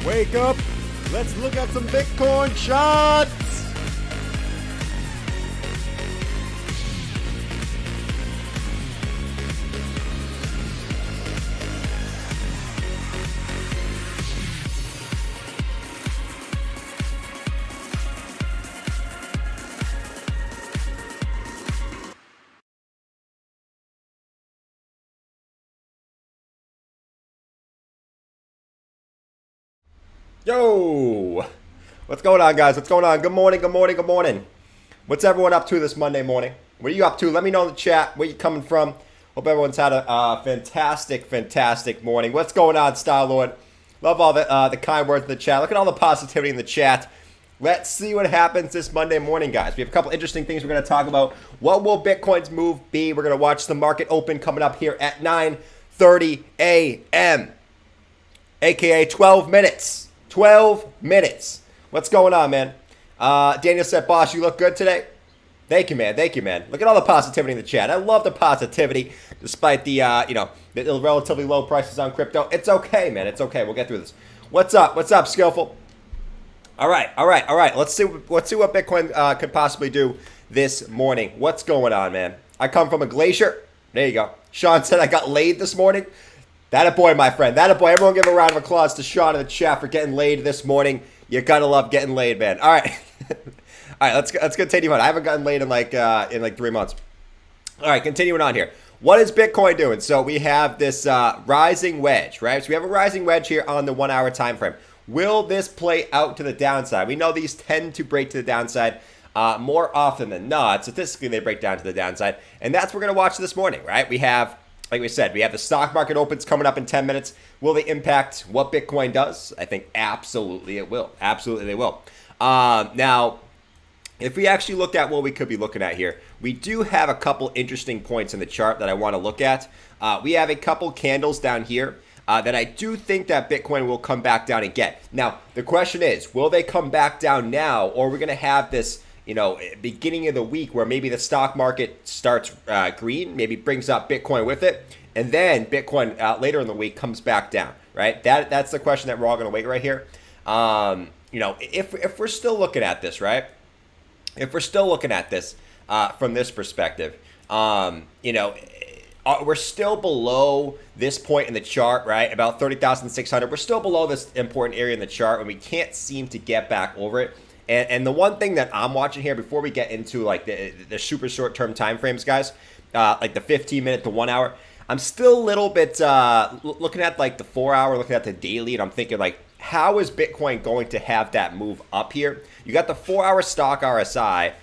Wake up. Let's look at some Bitcoin shots. Yo, what's going on, guys? What's going on? Good morning, good morning, good morning. What's everyone up to this Monday morning? What are you up to? Let me know in the chat where you coming from. Hope everyone's had a fantastic morning. What's going on, Star Lord? Love all the kind words in the chat. Look at all the positivity in the chat. Let's see what happens this Monday morning, guys. We have a couple interesting things we're going to talk about. What will Bitcoin's move be? We're going to watch the market open coming up here at 9:30 a.m., aka 12 minutes. 12 minutes. What's going on, man? Daniel said, boss, you look good today. Thank you, man. Thank you, man. Look at all the positivity in the chat. I love the positivity, despite the, the relatively low prices on crypto. It's okay, man. It's okay. We'll get through this. What's up? What's up, Skillful? All right. Let's see what Bitcoin could possibly do this morning. What's going on, man? I come from a glacier. There you go. Sean said I got laid this morning. That a boy, my friend. That a boy. Everyone give a round of applause to Sean in the chat for getting laid this morning. You gotta love getting laid, man. All right. All right, let's continue on. I haven't gotten laid in like 3 months. All right, continuing on here. What is Bitcoin doing? So we have this rising wedge, right? So we have a rising wedge here on the 1 hour time frame. Will this play out to the downside? We know these tend to break to the downside more often than not. Statistically, they break down to the downside. And that's what we're going to watch this morning, right? We have, like we said, we have the stock market opens coming up in 10 minutes. Will they impact what Bitcoin does? I think absolutely it will. Absolutely they will. Now, if we actually looked at what we could be looking at here, we do have a couple interesting points in the chart that I want to look at. We have a couple candles down here that I do think that Bitcoin will come back down and get. Now, the question is, will they come back down now, or are we going to have this, beginning of the week where maybe the stock market starts green, maybe brings up Bitcoin with it, and then Bitcoin later in the week comes back down, right? That's the question that we're all going to wait right here. If we're still looking at this, right? If we're still looking at this from this perspective, we're still below this point in the chart, right? About 30,600. We're still below this important area in the chart, and we can't seem to get back over it. And the one thing that I'm watching here before we get into like the super short term time frames, guys, like the 15 minute to 1 hour, I'm still a little bit looking at like the 4 hour, looking at the daily, and I'm thinking like, how is Bitcoin going to have that move up here? You got the 4 hour stock RSI,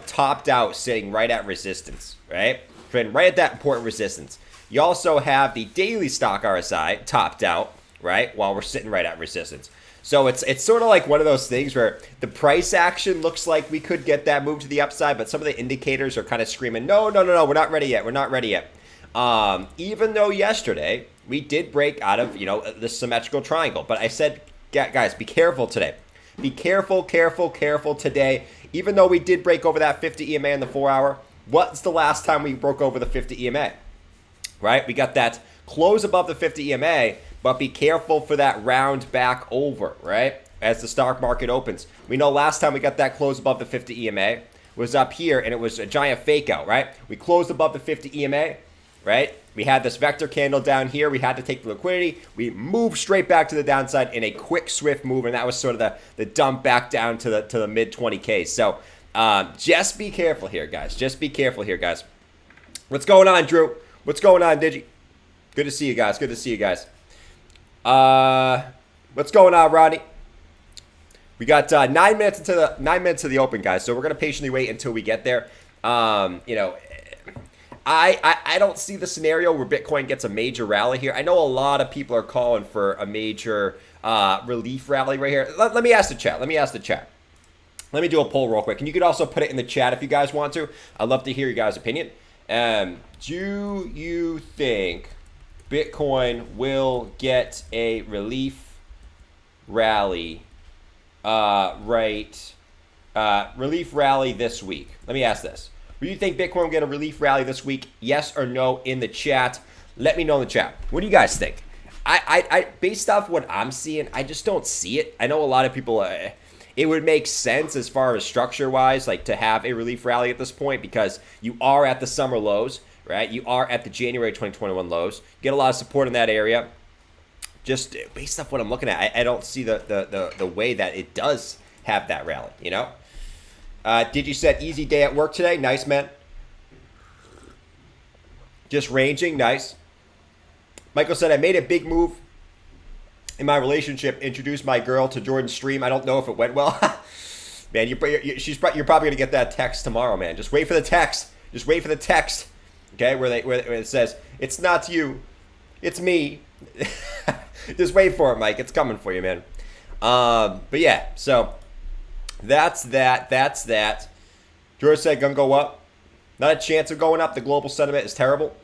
topped out, sitting right at resistance, right? Right at that important resistance. You also have the daily stock RSI topped out, right? While we're sitting right at resistance. So it's sort of like one of those things where the price action looks like we could get that move to the upside, but some of the indicators are kind of screaming, no, we're not ready yet. We're not ready yet. Even though yesterday we did break out of, the symmetrical triangle. But I said, guys, be careful today. Be careful today. Even though we did break over that 50 EMA in the 4 hour, what's the last time we broke over the 50 EMA? Right? We got that close above the 50 EMA, but be careful for that round back over, right? As the stock market opens. We know last time we got that close above the 50 EMA was up here, and it was a giant fake out, right? We closed above the 50 EMA, right? We had this vector candle down here. We had to take the liquidity. We moved straight back to the downside in a quick, swift move, and that was sort of the dump back down to the mid 20Ks. So just be careful here, guys. Just be careful here, guys. What's going on, Drew? What's going on, Digi? Good to see you guys. Good to see you guys. What's going on, Rodney? We got 9 minutes into the open, guys. So we're gonna patiently wait until we get there. I don't see the scenario where Bitcoin gets a major rally here. I know a lot of people are calling for a major relief rally right here. Let me ask the chat. Let me do a poll real quick. And you could also put it in the chat if you guys want to. I'd love to hear your guys' opinion. Do you think Bitcoin will get a relief rally relief rally this week? Let me ask this. Do you think Bitcoin will get a relief rally this week? Yes or no in the chat. Let me know in the chat. What do you guys think? based off what I'm seeing, I just don't see it. I know a lot of people, it would make sense as far as structure wise, like to have a relief rally at this point because you are at the summer lows, right? You are at the January 2021 lows. Get a lot of support in that area. Just based off what I'm looking at, I don't see the way that it does have that rally, you know? Did you set easy day at work today? Nice, man. Just ranging, nice. Michael said, I made a big move in my relationship, introduced my girl to Jordan's stream. I don't know if it went well. Man, you're probably going to get that text tomorrow, man. Just wait for the text. Just wait for the text, okay, where it says, it's not you, it's me. Just wait for it, Mike. It's coming for you, man. But yeah, so that's that. George said, gonna go up. Not a chance of going up. The global sentiment is terrible.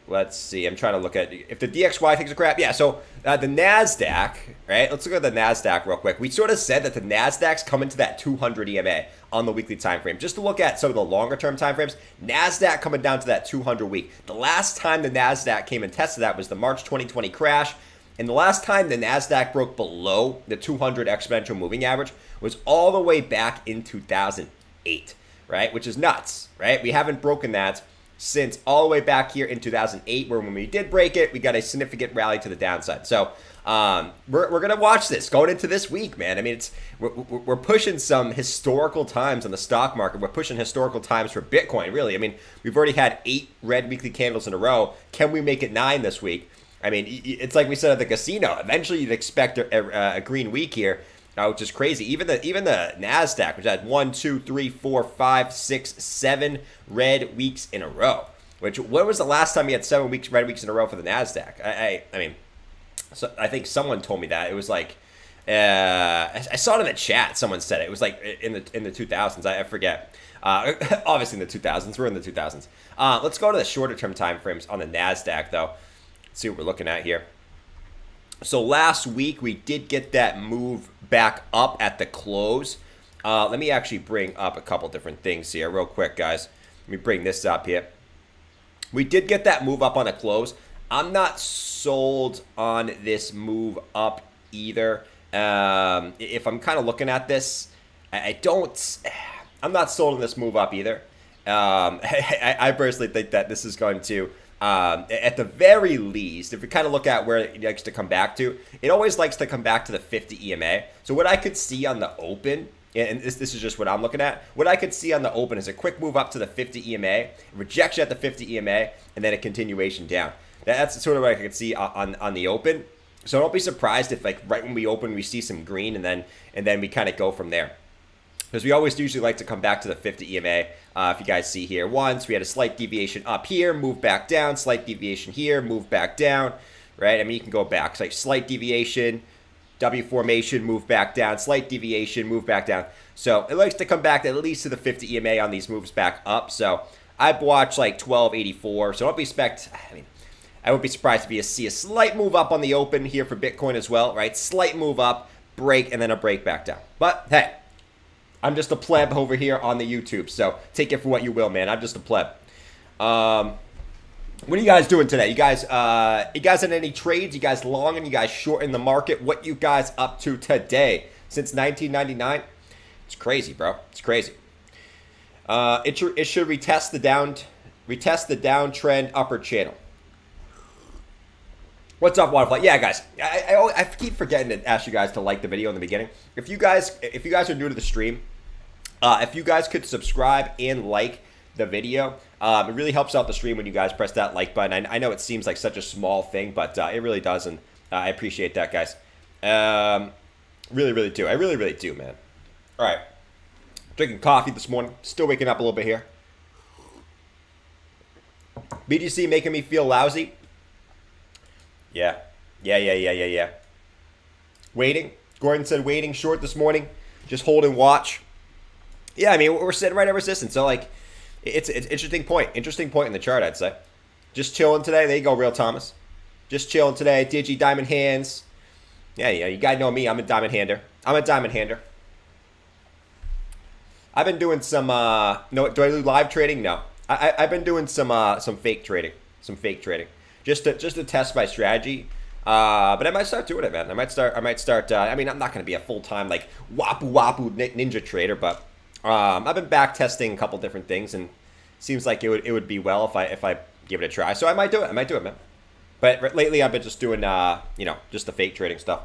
Let's see. I'm trying to look at if the DXY things are crap. Yeah, so the NASDAQ, right? Let's look at the NASDAQ real quick. We sort of said that the NASDAQ's coming to that 200 EMA on the weekly time frame. Just to look at some of the longer term time frames, NASDAQ coming down to that 200 week. The last time the NASDAQ came and tested that was the March 2020 crash. And the last time the NASDAQ broke below the 200 exponential moving average was all the way back in 2008, right? Which is nuts, right? We haven't broken that since all the way back here in 2008, where when we did break it, we got a significant rally to the downside. So we're going to watch this going into this week, man. I mean, we're pushing some historical times on the stock market. We're pushing historical times for Bitcoin, really. I mean, we've already had 8 red weekly candles in a row. Can we make it 9 this week? I mean, it's like we said at the casino. Eventually, you'd expect a green week here, which is crazy. Even the NASDAQ, which had 1, 2, 3, 4, 5, 6, 7 red weeks in a row. When was the last time you had 7 red weeks in a row for the NASDAQ? I mean, so I think someone told me that. It was like, I saw it in the chat. Someone said it. It was like in the 2000s. I forget. Obviously in the 2000s. We're in the 2000s. Let's go to the shorter term time frames on the NASDAQ, though. See what we're looking at here. So last week we did get that move back up at the close. Let me actually bring up a couple different things here real quick, guys. Let me bring this up here. We did get that move up on a close. I'm not sold on this move up either. If I'm kind of looking at this, I'm not sold on this move up either. I personally think that this is going to, at the very least, if we kind of look at where it likes to come back to, it always likes to come back to the 50 EMA. So what I could see on the open, and this is just what I'm looking at, what I could see on the open is a quick move up to the 50 EMA, rejection at the 50 EMA, and then a continuation down. That's sort of what I could see on the open. So don't be surprised if, like, right when we open, we see some green, and then we kind of go from there. Because we always usually like to come back to the 50 EMA. If you guys see here, once we had a slight deviation up here, move back down, slight deviation here, move back down, right? I mean, you can go back. It's like slight deviation, W formation, move back down, slight deviation, move back down. So it likes to come back at least to the 50 EMA on these moves back up. So I've watched like 1284. So I would be surprised if you see a slight move up on the open here for Bitcoin as well, right? Slight move up, break, and then a break back down. But hey, I'm just a pleb over here on the YouTube, so take it for what you will, man. I'm just a pleb. What are you guys doing today? You guys in any trades? You guys long and you guys short in the market? What you guys up to today? Since 1999? It's crazy, bro. It's crazy. It should retest the downtrend upper channel. What's up, Waterfly? Yeah, guys. I keep forgetting to ask you guys to like the video in the beginning. If you guys are new to the stream, if you guys could subscribe and like the video, it really helps out the stream when you guys press that like button. I know it seems like such a small thing, but it really does, and I appreciate that, guys. Really, really do. I really, really do, man. All right. Drinking coffee this morning. Still waking up a little bit here. BGC making me feel lousy. Yeah. Waiting. Gordon said waiting short this morning. Just holding watch. Yeah, I mean, we're sitting right at resistance. So, like, it's an interesting point. Interesting point in the chart, I'd say. Just chilling today. There you go, Real Thomas. Just chilling today. Digi, Diamond Hands. Yeah, you guys know me. I'm a Diamond Hander. I've been doing some, no, do I do live trading? No. I've been doing some fake trading. just to test my strategy. But I might start doing it, man. I might start. I mean, I'm not going to be a full time like wapu ninja trader, but I've been back testing a couple different things, and seems like it would be well if I give it a try. So I might do it. I might do it, man. But lately I've been just doing just the fake trading stuff.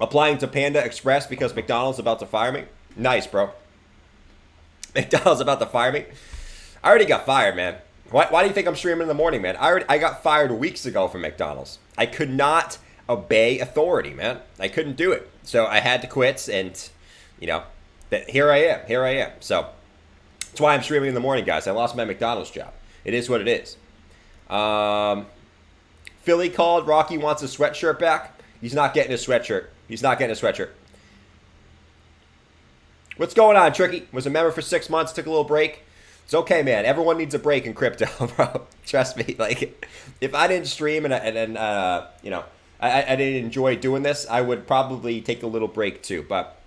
Applying to Panda Express because McDonald's about to fire me. Nice, bro. McDonald's about to fire me. I already got fired, man. Why do you think I'm streaming in the morning, man? I got fired weeks ago from McDonald's. I could not obey authority, man. I couldn't do it. So I had to quit, and, here I am. So that's why I'm streaming in the morning, guys. I lost my McDonald's job. It is what it is. Philly called. Rocky wants a sweatshirt back. He's not getting a sweatshirt. What's going on, Tricky? Was a member for 6 months, took a little break. It's okay, man. Everyone needs a break in crypto, bro. Trust me. Like, if I didn't stream and I didn't enjoy doing this, I would probably take a little break too. But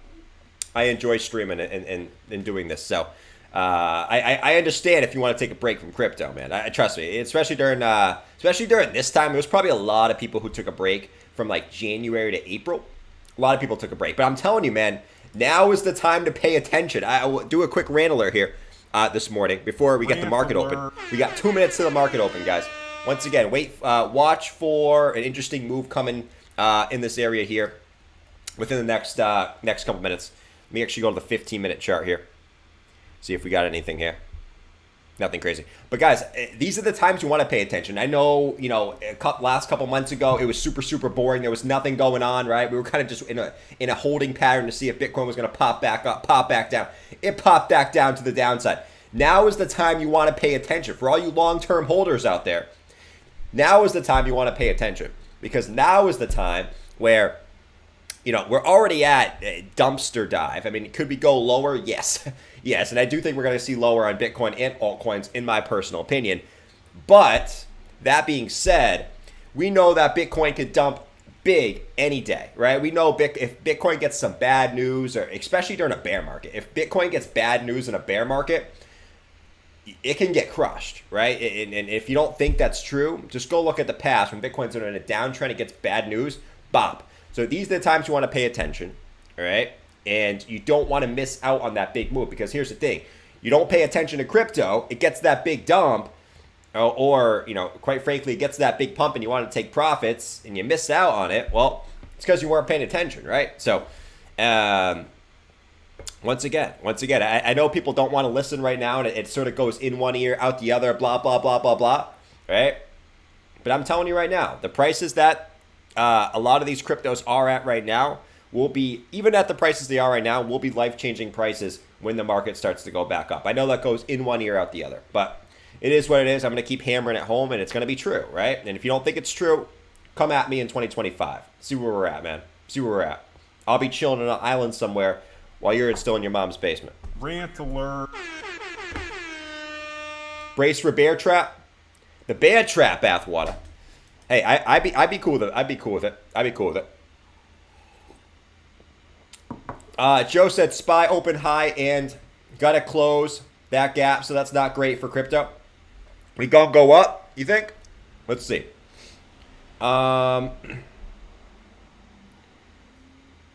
I enjoy streaming and doing this. So I understand if you want to take a break from crypto, man. Trust me. Especially during this time, there was probably a lot of people who took a break from like January to April. A lot of people took a break. But I'm telling you, man, now is the time to pay attention. I will do a quick rant alert here. This morning before we get the market open. We got 2 minutes to the market open, guys. Once again, watch for an interesting move coming in this area here within the next couple minutes. Let me actually go to the 15-minute chart here. See if we got anything here. Nothing crazy. But guys, these are the times you want to pay attention. I know, last couple months ago, it was super, super boring. There was nothing going on, right? We were kind of just in a holding pattern to see if Bitcoin was going to pop back up, pop back down. It popped back down to the downside. Now is the time you want to pay attention. For all you long-term holders out there, now is the time you want to pay attention. Because now is the time where, we're already at a dumpster dive. I mean, could we go lower? Yes. Yes, and I do think we're going to see lower on Bitcoin and altcoins, in my personal opinion. But that being said, we know that Bitcoin could dump big any day, right? We know if Bitcoin gets some bad news, or especially during a bear market, if Bitcoin gets bad news in a bear market, it can get crushed, right? And if you don't think that's true, just go look at the past. When Bitcoin's in a downtrend, it gets bad news, bop. So these are the times you want to pay attention, all right? And you don't want to miss out on that big move, because here's the thing. You don't pay attention to crypto, it gets that big dump, or quite frankly, it gets that big pump and you want to take profits and you miss out on it. Well, it's because you weren't paying attention, right? So, once again, I know people don't want to listen right now, and it sort of goes in one ear, out the other, blah, blah, blah, blah, blah, right? But I'm telling you right now, the prices that a lot of these cryptos are at right now will be, even at the prices they are right now, will be life-changing prices when the market starts to go back up. I know that goes in one ear, out the other, but it is what it is. I'm going to keep hammering it home, and it's going to be true, right? And if you don't think it's true, come at me in 2025. See where we're at, man. See where we're at. I'll be chilling on an island somewhere while you're still in your mom's basement. Rant alert. Brace for bear trap. The bear trap, bathwater. Hey, I'd be cool with it. I'd be cool with it. Joe said SPY open high and gotta close that gap, so that's not great for crypto. We gonna go up, you think? Let's see.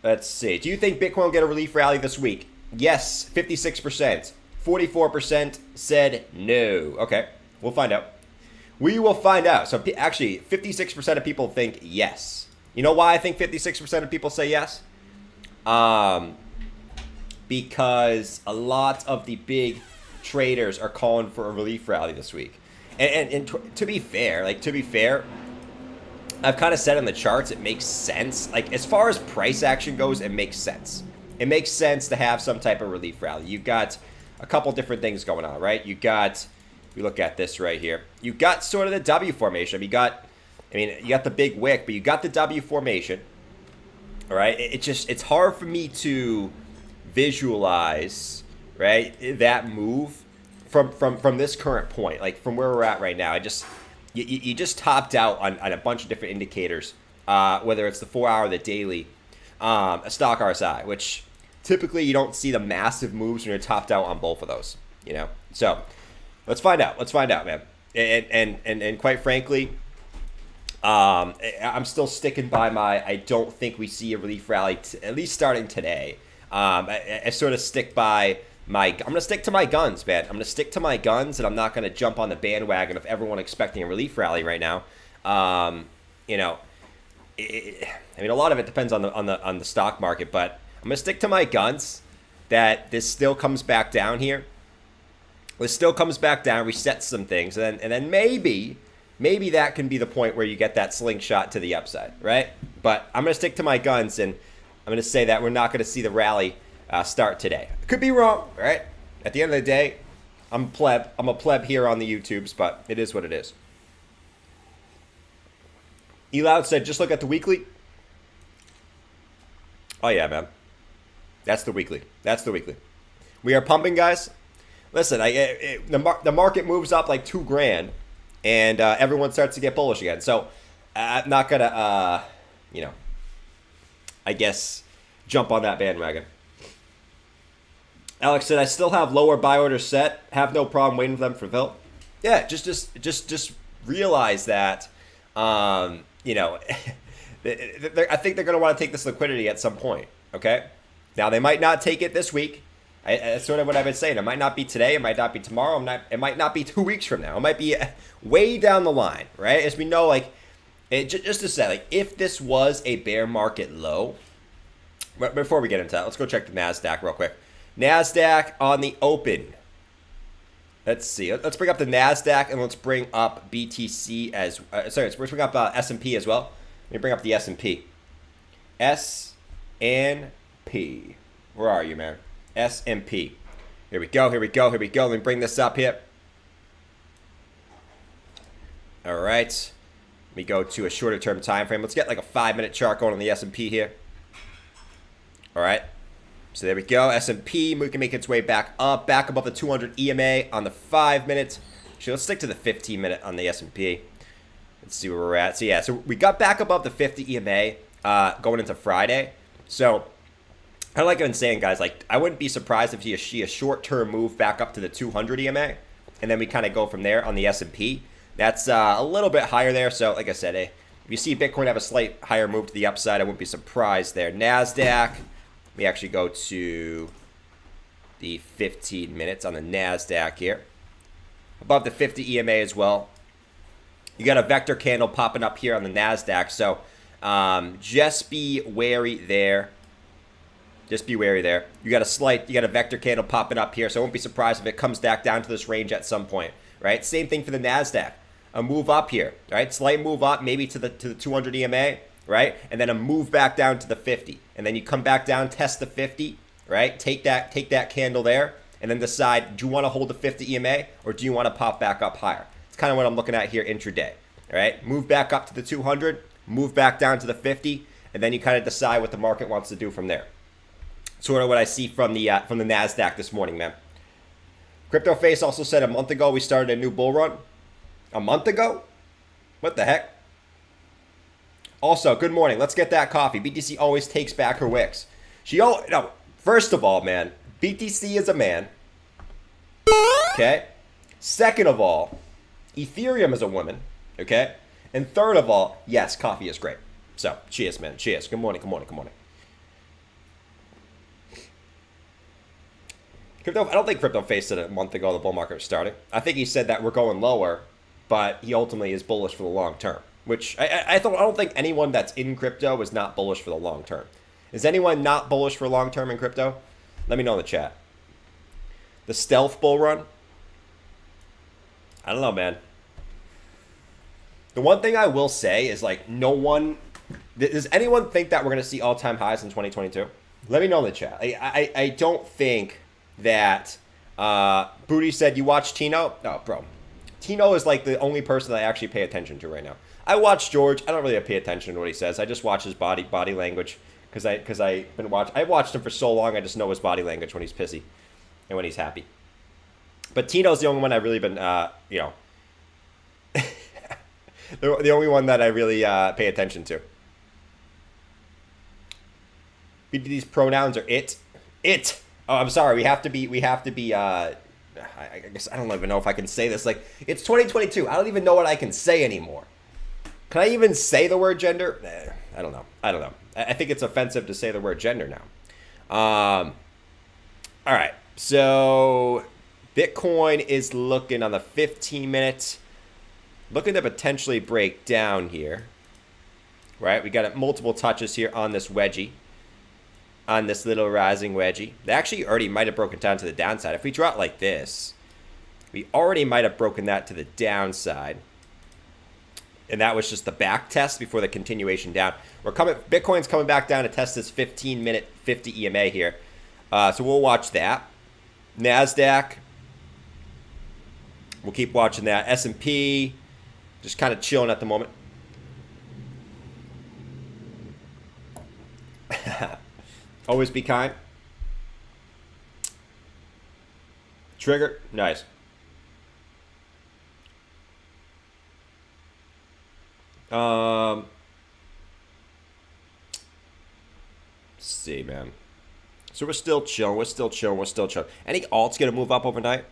Let's see. Do you think Bitcoin will get a relief rally this week? Yes, 56%. 44% said no. Okay, we'll find out. We will find out. So actually, 56% of people think yes. You know why I think 56% of people say yes? Because a lot of the big traders are calling for a relief rally this week. And to be fair, I've kind of said in the charts, it makes sense. Like, as far as price action goes, it makes sense. It makes sense to have some type of relief rally. You've got a couple different things going on, right? You got, we look at this right here. You got sort of the W formation. You got the big wick, but you got the W formation. All right, it's hard for me to visualize, right, that move from this current point, like from where we're at right now. You just topped out on a bunch of different indicators, whether it's the 4-hour, the daily, a stock RSI, which typically you don't see the massive moves when you're topped out on both of those, So let's find out, man. And quite frankly, I'm still sticking by my. I don't think we see a relief rally at least starting today. I sort of stick by my. I'm gonna stick to my guns, man. I'm gonna stick to my guns, and I'm not gonna jump on the bandwagon of everyone expecting a relief rally right now. You know, I mean, a lot of it depends on the stock market, but I'm gonna stick to my guns. That this still comes back down here. This still comes back down, resets some things, and then maybe that can be the point where you get that slingshot to the upside, right? But I'm gonna stick to my guns, and I'm gonna say that we're not gonna see the rally start today. Could be wrong, right? At the end of the day, I'm a pleb. I'm a pleb here on the YouTubes, but it is what it is. Eloud said, just look at the weekly. Oh, yeah, man. That's the weekly. That's the weekly. We are pumping, guys. Listen, the market moves up like $2,000, and everyone starts to get bullish again. So I'm not going to, I guess, jump on that bandwagon. Alex said, I still have lower buy orders set. Have no problem waiting for them for fill. Yeah, just realize that, I think they're going to want to take this liquidity at some point, okay? Now, they might not take it this week. That's sort of what I've been saying. It might not be today. It might not be tomorrow. It might not be 2 weeks from now. It might be way down the line, right? As we know, just to say, if this was a bear market low, but before we get into that, let's go check the NASDAQ real quick. NASDAQ on the open. Let's see. Let's bring up the NASDAQ and let's bring up BTC let's bring up S&P as well. Let me bring up the S&P. S&P. Where are you, man? S&P. Here we go. Let me bring this up here. All right. Let me go to a shorter term time frame. Let's get like a 5-minute chart going on the S&P here. All right. So there we go. S&P, we can make its way back above the 200 EMA on the 5 minutes. Actually, let's stick to the 15-minute on the S&P. Let's see where we're at. So yeah, so we got back above the 50 EMA going into Friday. So I like I've been saying, guys, I wouldn't be surprised if you see a short-term move back up to the 200 EMA, and then we kind of go from there on the S&P. That's a little bit higher there. So like I said, if you see Bitcoin have a slight higher move to the upside, I wouldn't be surprised there. NASDAQ. We actually go to the 15 minutes on the NASDAQ here. Above the 50 EMA as well. You got a vector candle popping up here on the NASDAQ. So just be wary there. Just be wary there. You got a vector candle popping up here. So I won't be surprised if it comes back down to this range at some point. Right? Same thing for the NASDAQ. A move up here. Right? Slight move up maybe to the 200 EMA. Right? And then a move back down to the 50. And then you come back down, test the 50, right? Take that candle there, and then decide, do you want to hold the 50 EMA, or do you want to pop back up higher? It's kind of what I'm looking at here intraday, right? Move back up to the 200, move back down to the 50, and then you kind of decide what the market wants to do from there. Sort of what I see from the NASDAQ this morning, man. Crypto Face also said a month ago we started a new bull run. A month ago? What the heck? Also, good morning. Let's get that coffee. BTC always takes back her wicks. First of all, man, BTC is a man. Okay? Second of all, Ethereum is a woman. Okay? And third of all, yes, coffee is great. So, cheers, man. Cheers. Good morning. I don't think Crypto Face said a month ago the bull market was starting. I think he said that we're going lower, but he ultimately is bullish for the long term. Which I don't think anyone that's in crypto is not bullish for the long term. Is anyone not bullish for long term in crypto? Let me know in the chat. The stealth bull run? I don't know, man. The one thing I will say is does anyone think that we're going to see all-time highs in 2022? Let me know in the chat. I don't think that Booty said you watch Tino? No, bro. Tino is like the only person that I actually pay attention to right now. I watch George. I don't really pay attention to what he says. I just watch his body language because I've watched him for so long. I just know his body language when he's pissy and when he's happy. But Tino's the only one I've really been, the only one that I really pay attention to. These pronouns are it. Oh, I'm sorry. We have to be I guess I don't even know if I can say this. Like, it's 2022. I don't even know what I can say anymore. Can I even say the word gender? I don't know. I think it's offensive to say the word gender now. All right. So Bitcoin is looking on the 15-minute, looking to potentially break down here. Right? We got multiple touches here on this wedgie. On this little rising wedgie. They actually already might have broken down to the downside. If we draw it like this, we already might have broken that to the downside. And that was just the back test before the continuation down. Bitcoin's coming back down to test this 15-minute 50 EMA here. So we'll watch that. NASDAQ, we'll keep watching that. S&P, just kind of chilling at the moment. Always be kind. Trigger, nice. Let's see, man. So we're still chilling. Any alts gonna move up overnight?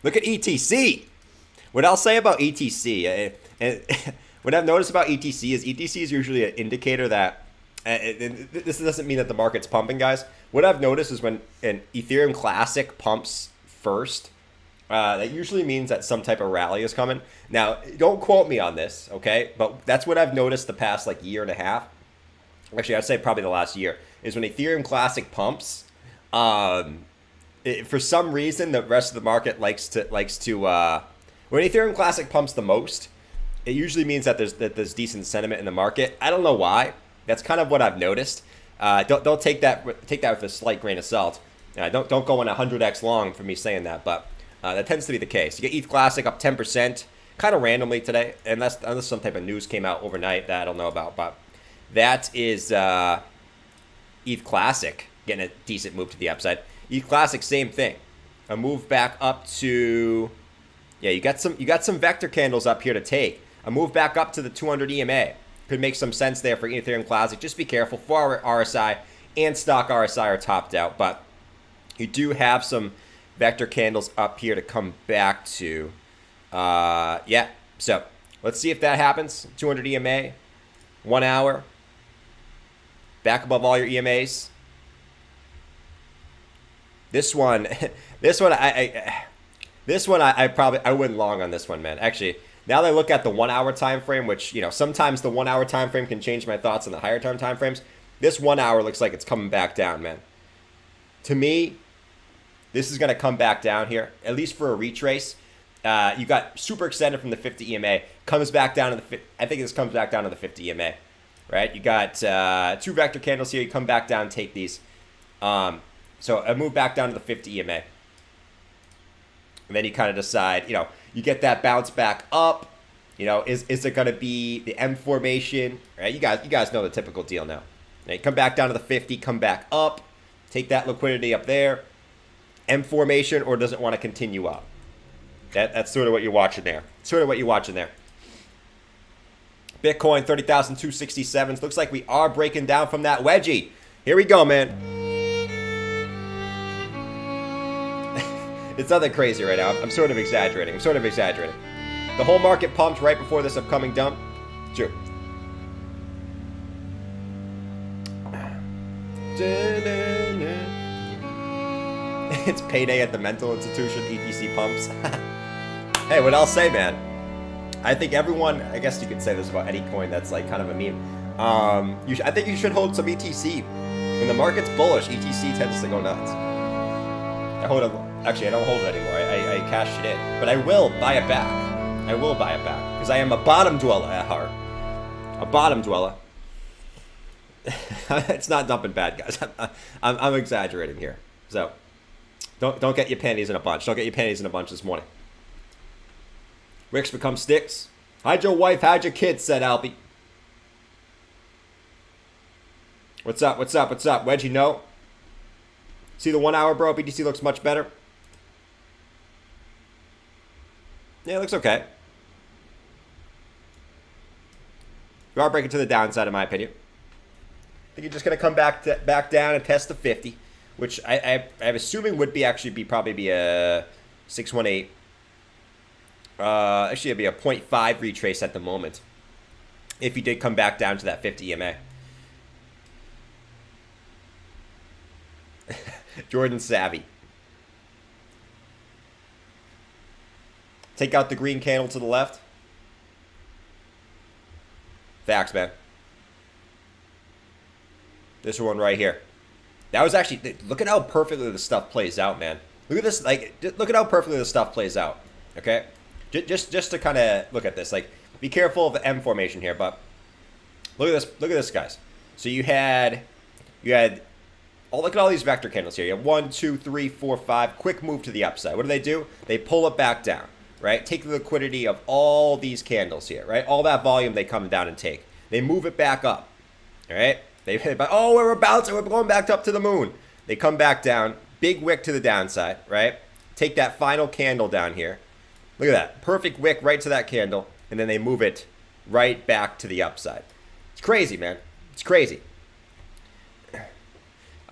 Look at ETC. What I'll say about ETC, and what I've noticed about ETC is usually an indicator that. And this doesn't mean that the market's pumping, guys. What I've noticed is when an Ethereum Classic pumps first, that usually means that some type of rally is coming. Now, don't quote me on this, okay? But that's what I've noticed the past like year and a half. Actually, I'd say probably the last year is when Ethereum Classic pumps. For some reason, the rest of the market likes to when Ethereum Classic pumps the most, it usually means that there's decent sentiment in the market. I don't know why. That's kind of what I've noticed. Don't take that with a slight grain of salt. Don't go in 100x long for me saying that, but that tends to be the case. You get ETH Classic up 10%, kind of randomly today, unless some type of news came out overnight that I don't know about. But that is ETH Classic getting a decent move to the upside. ETH Classic, same thing. A move back up to, you got some vector candles up here to take. A move back up to the 200 EMA. Could make some sense there for Ethereum Classic. Just be careful. For RSI and stock RSI are topped out, but you do have some vector candles up here to come back to. So let's see if that happens. 200 EMA, 1 hour, back above all your EMAs. This one, I wouldn't long on this one, man. Actually. Now that I look at the 1 hour time frame, which, sometimes the 1 hour time frame can change my thoughts on the higher term time frames. This 1 hour looks like it's coming back down, man. To me, this is going to come back down here, at least for a retrace. You got super extended from the 50 EMA, comes back down to I think this comes back down to the 50 EMA, right? You got two vector candles here. You come back down, take these. So I move back down to the 50 EMA. And then you kind of decide, you get that bounce back up. Is it going to be the M formation? Right? You guys know the typical deal now. Right? Come back down to the 50, come back up, take that liquidity up there. M formation, or does it want to continue up? That's sort of what you're watching there. Bitcoin 30,267. Looks like we are breaking down from that wedgie. Here we go, man. It's nothing crazy right now. I'm sort of exaggerating. The whole market pumped right before this upcoming dump. Sure. It's payday at the mental institution. ETC pumps. Hey, what I'll say, man. I think everyone, I guess you could say this about any coin that's like kind of a meme. I think you should hold some ETC. When the market's bullish, ETC tends to go nuts. Actually, I don't hold it anymore. I cashed it in. But I will buy it back. Because I am a bottom dweller at heart. A bottom dweller. It's not dumping bad, guys. I'm exaggerating here. So, don't get your panties in a bunch. Don't get your panties in a bunch this morning. Ricks become sticks. Hide your wife, hide your kids, said Alpy. What's up? Wedgie, no? See the 1 hour, bro? BTC looks much better. Yeah, it looks okay. We are breaking to the downside, in my opinion. I think you're just going to come back down and test the 50. which I'm assuming would be actually be probably be a 618. Actually, it'd be a 0.5 retrace at the moment if you did come back down to that 50 EMA. Jordan Savvy. Take out the green candle to the left. Facts, man. This one right here. That was actually, look at how perfectly the stuff plays out, man. Look at this, like, look at how perfectly the stuff plays out. Okay? Just to kind of look at this, like, be careful of the M formation here, but look at this, guys. So you had, oh, look at all these vector candles here. You have 1, 2, 3, 4, 5, quick move to the upside. What do? They pull it back down, right? Take the liquidity of all these candles here, right? All that volume they come down and take. They move it back up, all right? Oh, we're bouncing, we're going back up to the moon. They come back down, big wick to the downside, right? Take that final candle down here. Look at that, perfect wick right to that candle, and then they move it right back to the upside. It's crazy, man. It's crazy.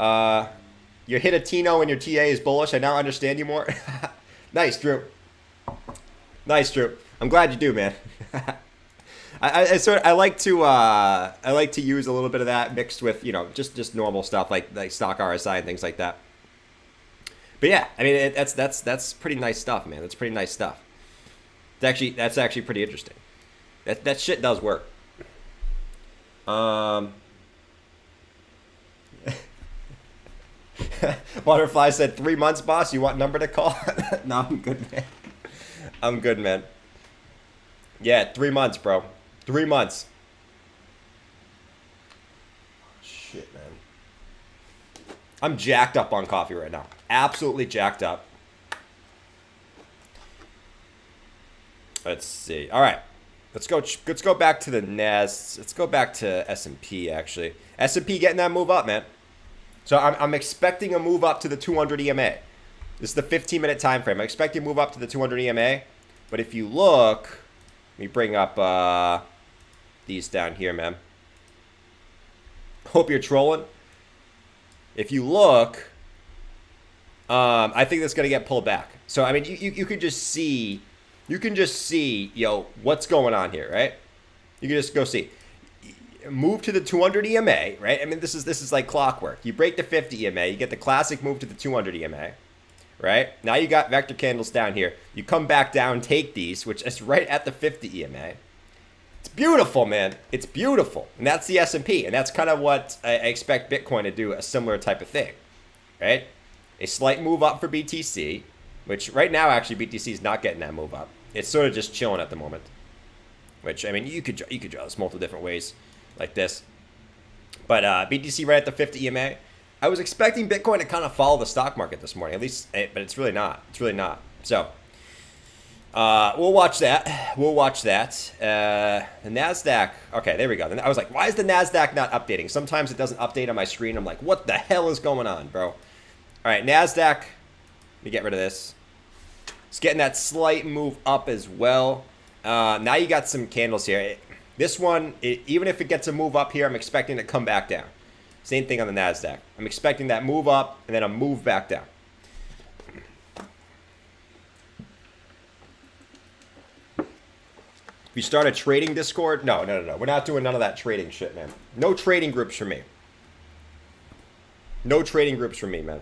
Your Hitatino and your TA is bullish. I now understand you more. Nice, Drew. Nice, Drew. I'm glad you do, man. I like to use a little bit of that mixed with, you know, just normal stuff like stock RSI and things like that. But yeah, I mean that's pretty nice stuff, man. That's pretty nice stuff. That's actually pretty interesting. That shit does work. Butterfly said 3 months, boss. You want number to call? No, I'm good, man. I'm good, man. Yeah, 3 months, bro. 3 months. Shit, man. I'm jacked up on coffee right now. Absolutely jacked up. Let's see. All right. Let's go back to the Nas. Let's go back to S&P, actually. S&P getting that move up, man. So I'm expecting a move up to the 200 EMA. This is the 15-minute time frame. I'm expecting a move up to the 200 EMA. But if you look, let me bring up these down here, man. Hope you're trolling. If you look, I think that's going to get pulled back. So, I mean, you can just see, yo, what's going on here, right? You can just go see. Move to the 200 EMA, right? I mean, this is like clockwork. You break the 50 EMA, you get the classic move to the 200 EMA, right? Now you got vector candles down here. You come back down, take these, which is right at the 50 EMA. It's beautiful, man. It's beautiful. And that's the S&P. And that's kind of what I expect Bitcoin to do, a similar type of thing, right? A slight move up for BTC, which right now, actually, BTC is not getting that move up. It's sort of just chilling at the moment, which, I mean, you could draw this multiple different ways like this. But BTC right at the 50 EMA. I was expecting Bitcoin to kind of follow the stock market this morning, at least, but it's really not. It's really not. So we'll watch that. We'll watch that. The NASDAQ. Okay, there we go. I was like, why is the NASDAQ not updating? Sometimes it doesn't update on my screen. I'm like, what the hell is going on, bro? All right, NASDAQ. Let me get rid of this. It's getting that slight move up as well. Now you got some candles here. This one, even if it gets a move up here, I'm expecting it to come back down. Same thing on the NASDAQ. I'm expecting that move up and then a move back down. We start a trading Discord? No. We're not doing none of that trading shit, man. No trading groups for me. No trading groups for me, man.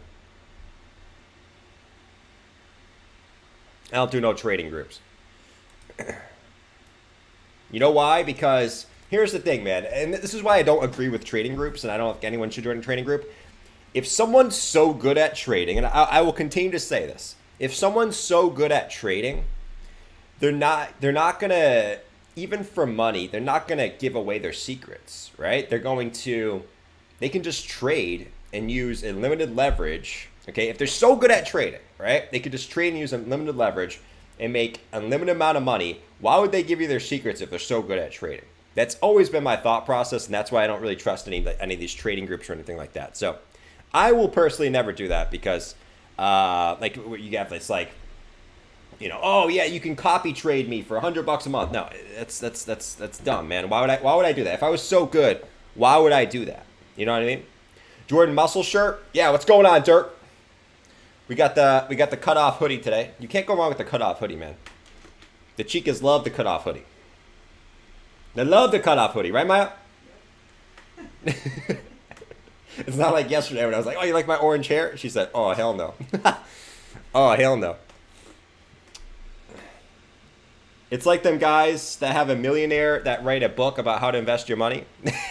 I don't do no trading groups. You know why? Because here's the thing, man. And this is why I don't agree with trading groups, and I don't think anyone should join a trading group. If someone's so good at trading, and I will continue to say this, if someone's so good at trading, they're not gonna, even for money, they're not gonna give away their secrets, right? They can just trade and use unlimited leverage. Okay, if they're so good at trading, right? They could just trade and use unlimited leverage and make a limited amount of money. Why would they give you their secrets if they're so good at trading? That's always been my thought process, and that's why I don't really trust any of these trading groups or anything like that. So I will personally never do that because, like, what you have, it's like, you know, oh yeah, you can copy trade me for $100 a month. No, that's dumb, man. Why would I do that? If I was so good, why would I do that? You know what I mean? Jordan Muscle shirt. Yeah, what's going on, Dirk? We got the cutoff hoodie today. You can't go wrong with the cutoff hoodie, man. The Chicas love the cutoff hoodie. They love the cutoff hoodie, right, Maya? It's not like yesterday when I was like, "Oh, you like my orange hair?" She said, "Oh, hell no." Oh, hell no. It's like them guys that have a millionaire that write a book about how to invest your money.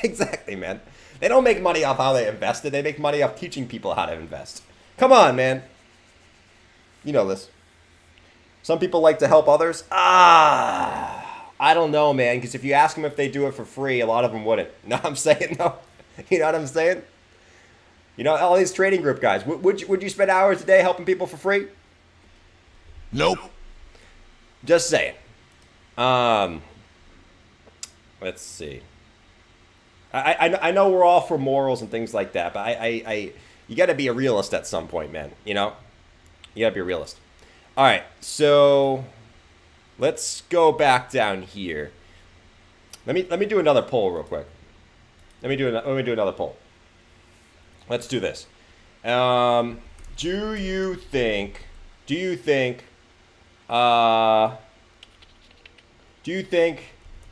Exactly, man. They don't make money off how they invested. They make money off teaching people how to invest. Come on, man. You know this. Some people like to help others. I don't know, man. Because if you ask them if they do it for free, a lot of them wouldn't. No, I'm saying no. You know what I'm saying? You know, all these trading group guys. Would you spend hours a day helping people for free? Nope. Just saying. Let's see. I know we're all for morals and things like that, but you got to be a realist at some point, man. You know, you got to be a realist. All right, so let's go back down here. Let me do another poll real quick. Let me do another poll. Let's do this. Do you think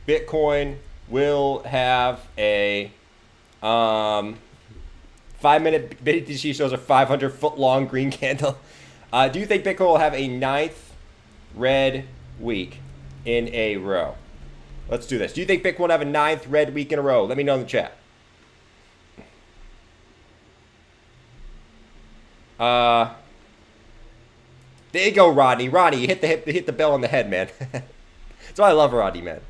Bitcoin will have a 5-minute BTC shows a 500-foot long green candle? Do you think Bitcoin will have a 9th red week in a row? Let's do this. Do you think Bitcoin will have a 9th red week in a row? Let me know in the chat. There you go, Rodney. Rodney, you hit the bell on the head, man. That's why I love Rodney, man.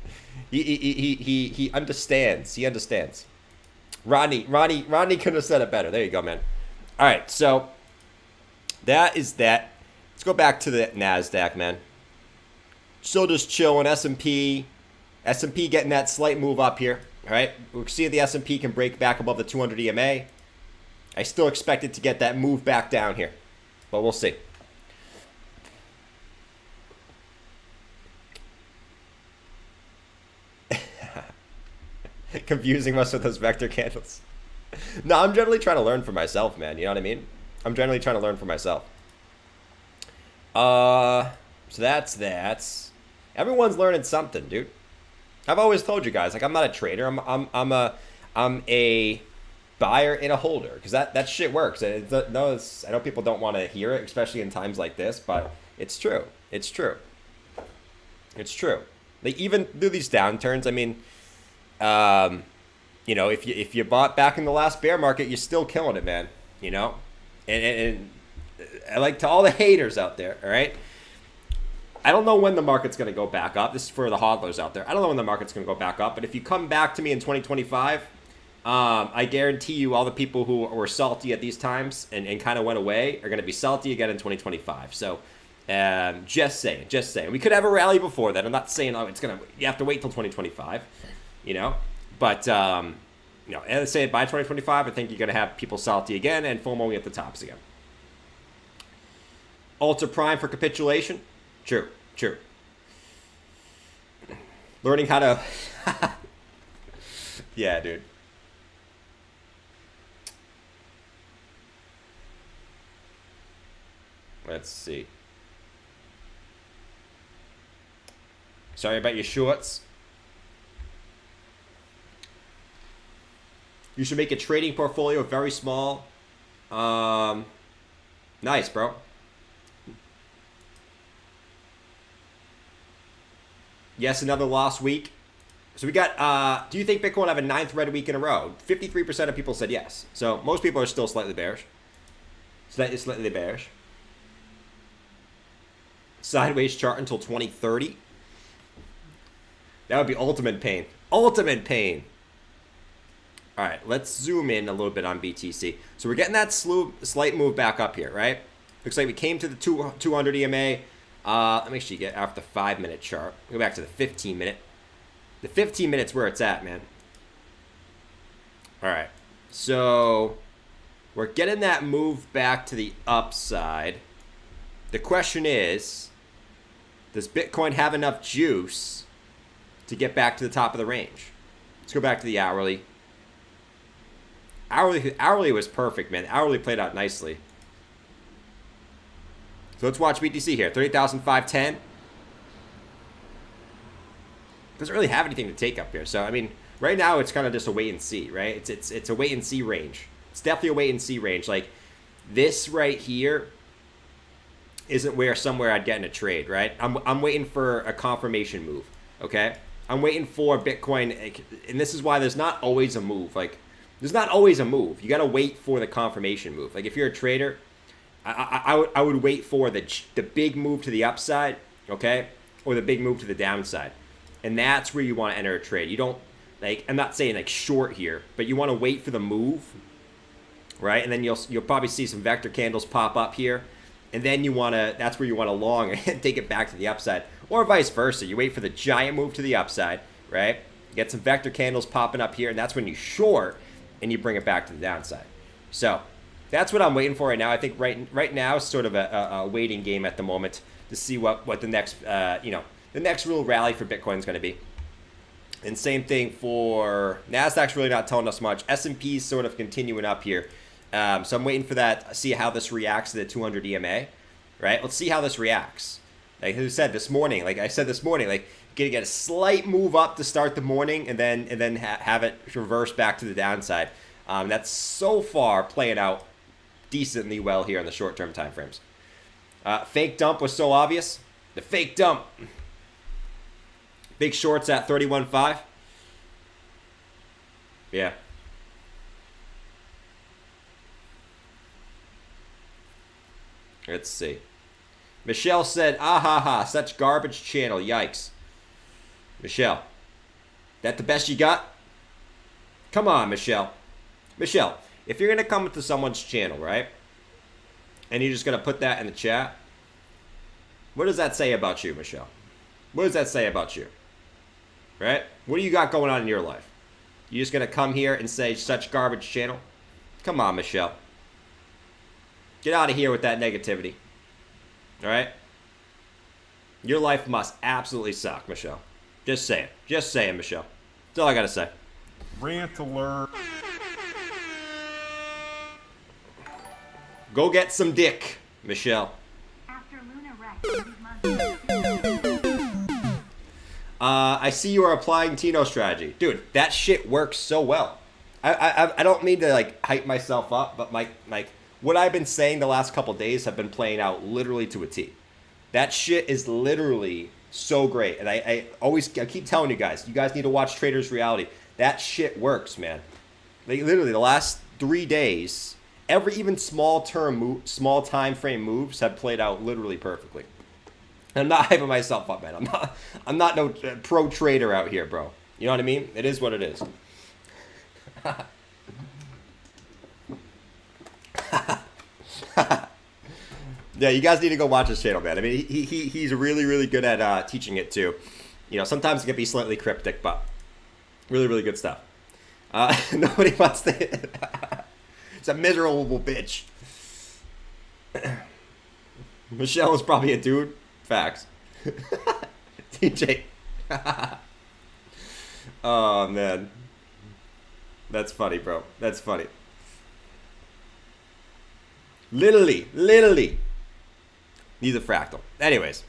He understands. He understands. Rodney couldn't have said it better. There you go, man. All right, so that is that. Let's go back to the NASDAQ, man. Still just chilling. S&P getting that slight move up here. All right, we'll see if the S&P can break back above the 200 EMA. I still expect it to get that move back down here, but we'll see. Confusing us with those vector candles. No, I'm generally trying to learn for myself, man. You know what I mean? I'm generally trying to learn for myself. So that's that. Everyone's learning something, dude. I've always told you guys, like, I'm not a trader. I'm a buyer and a holder, because that shit works. I know people don't want to hear it, especially in times like this, but it's true. It's true. It's true. Like, even through these downturns, I mean, you know, if you bought back in the last bear market, you're still killing it, man. You know, and I like to all the haters out there. All right, I don't know when the market's going to go back up. This is for the hodlers out there. I don't know when the market's going to go back up, but if you come back to me in 2025, I guarantee you all the people who were salty at these times and kind of went away are going to be salty again in 2025. So just saying. We could have a rally before that. I'm not saying, you have to wait till 2025, you know. But, you know, as I say, by 2025, I think you're going to have people salty again and FOMOing at the tops again. Ultra prime for capitulation? True. Learning how to... Yeah, dude. Let's see. Sorry about your shorts. You should make a trading portfolio very small. Nice, bro. Yes, another lost week. So we got, do you think Bitcoin will have a 9th red week in a row? 53% of people said yes. So most people are still slightly bearish. Slightly bearish. Sideways chart until 2030. That would be ultimate pain. Ultimate pain. All right, let's zoom in a little bit on BTC. So we're getting that slight move back up here, right? Looks like we came to the 200 EMA. Let me actually get after the 5-minute chart. Go back to the 15-minute. The 15 minutes where it's at, man. All right, so we're getting that move back to the upside. The question is, does Bitcoin have enough juice to get back to the top of the range? Let's go back to the hourly. Hourly was perfect, man. Hourly played out nicely. So let's watch BTC here. 30,510. Doesn't really have anything to take up here. So I mean, right now it's kind of just a wait and see, right? It's a wait and see range. It's definitely a wait and see range. Like this right here isn't where somewhere I'd get in a trade, right? I'm waiting for a confirmation move, okay? I'm waiting for Bitcoin, and this is why there's not always a move. Like, there's not always a move. You got to wait for the confirmation move. Like, if you're a trader, I would wait for the big move to the upside, okay, or the big move to the downside, and that's where you want to enter a trade. You don't like. I'm not saying like short here, but you want to wait for the move, right? And then you'll probably see some vector candles pop up here. And then that's where you want to long and take it back to the upside. Or vice versa. You wait for the giant move to the upside, right? You get some vector candles popping up here, and that's when you short and you bring it back to the downside. So that's what I'm waiting for right now. I think right now is sort of a waiting game at the moment to see what the next the next real rally for Bitcoin is going to be. And same thing for Nasdaq's really not telling us much. S&P's sort of continuing up here. So I'm waiting for that, see how this reacts to the 200 EMA, right? Let's see how this reacts. Like I said this morning, like gonna get a slight move up to start the morning, and then have it reverse back to the downside. That's so far playing out decently well here in the short-term time frames. Fake dump was so obvious. The fake dump. Big shorts at 31.5. Yeah. Let's see. Michelle said, ah ha ha, such garbage channel, yikes. Michelle, that the best you got? Come on, Michelle. Michelle, if you're going to come to someone's channel, right, and you're just going to put that in the chat, what does that say about you, Michelle? What does that say about you? Right? What do you got going on in your life? You just going to come here and say such garbage channel? Come on, Michelle. Get out of here with that negativity. All right? Your life must absolutely suck, Michelle. Just say it. Just say it, Michelle. That's all I got to say. Rant alert. Go get some dick, Michelle. After Luna wrecked I see you are applying Tino strategy. Dude, that shit works so well. I don't mean to like hype myself up, but like what I've been saying the last couple days have been playing out literally to a T. That shit is literally so great. And I keep telling you guys need to watch Traders Reality. That shit works, man. Like literally the last 3 days, even small time frame moves have played out literally perfectly. I'm not hyping myself up, man. I'm not no pro trader out here, bro. You know what I mean? It is what it is. Yeah, you guys need to go watch his channel, man. I mean, he's really, really good at teaching it too. You know, sometimes it can be slightly cryptic, but really, really good stuff. Nobody wants to. It's a miserable bitch. Michelle is probably a dude. Facts. TJ. Oh, man. That's funny, bro. That's funny. Literally. Needs a fractal. Anyways.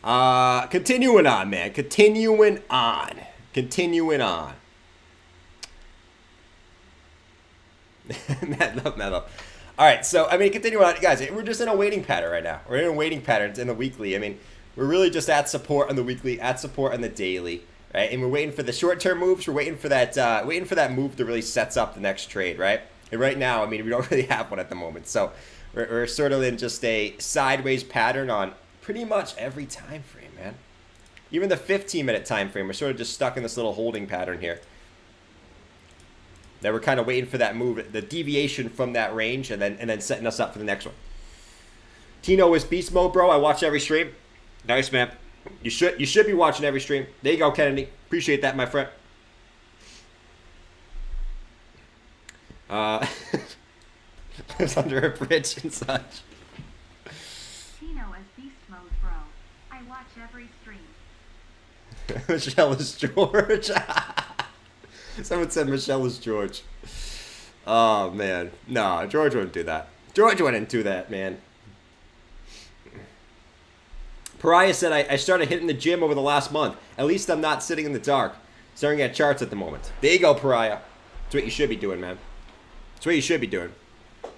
Continuing on, man. Continuing on. Metal. All right, so, I mean, continuing on. Guys, we're just in a waiting pattern right now. We're in a waiting pattern. It's in the weekly. I mean, we're really just at support on the weekly, at support on the daily, right? And we're waiting for the short-term moves. We're waiting for that move that really sets up the next trade, right? And right now, I mean, we don't really have one at the moment. So we're sort of in just a sideways pattern on pretty much every time frame, man. Even the 15-minute time frame, we're sort of just stuck in this little holding pattern here. That we're kind of waiting for that move, the deviation from that range, and then setting us up for the next one. Tino is beast mode, bro. I watch every stream. Nice, man. You should be watching every stream. There you go, Kennedy. Appreciate that, my friend. Lives under a bridge and such. Tino is beast mode, bro. I watch every stream. Michelle is George. Someone said Michelle is George. Oh, man. No, George wouldn't do that. George wouldn't do that, man. Pariah said, I started hitting the gym over the last month. At least I'm not sitting in the dark, staring at charts at the moment. There you go, Pariah. That's what you should be doing, man. That's what you should be doing.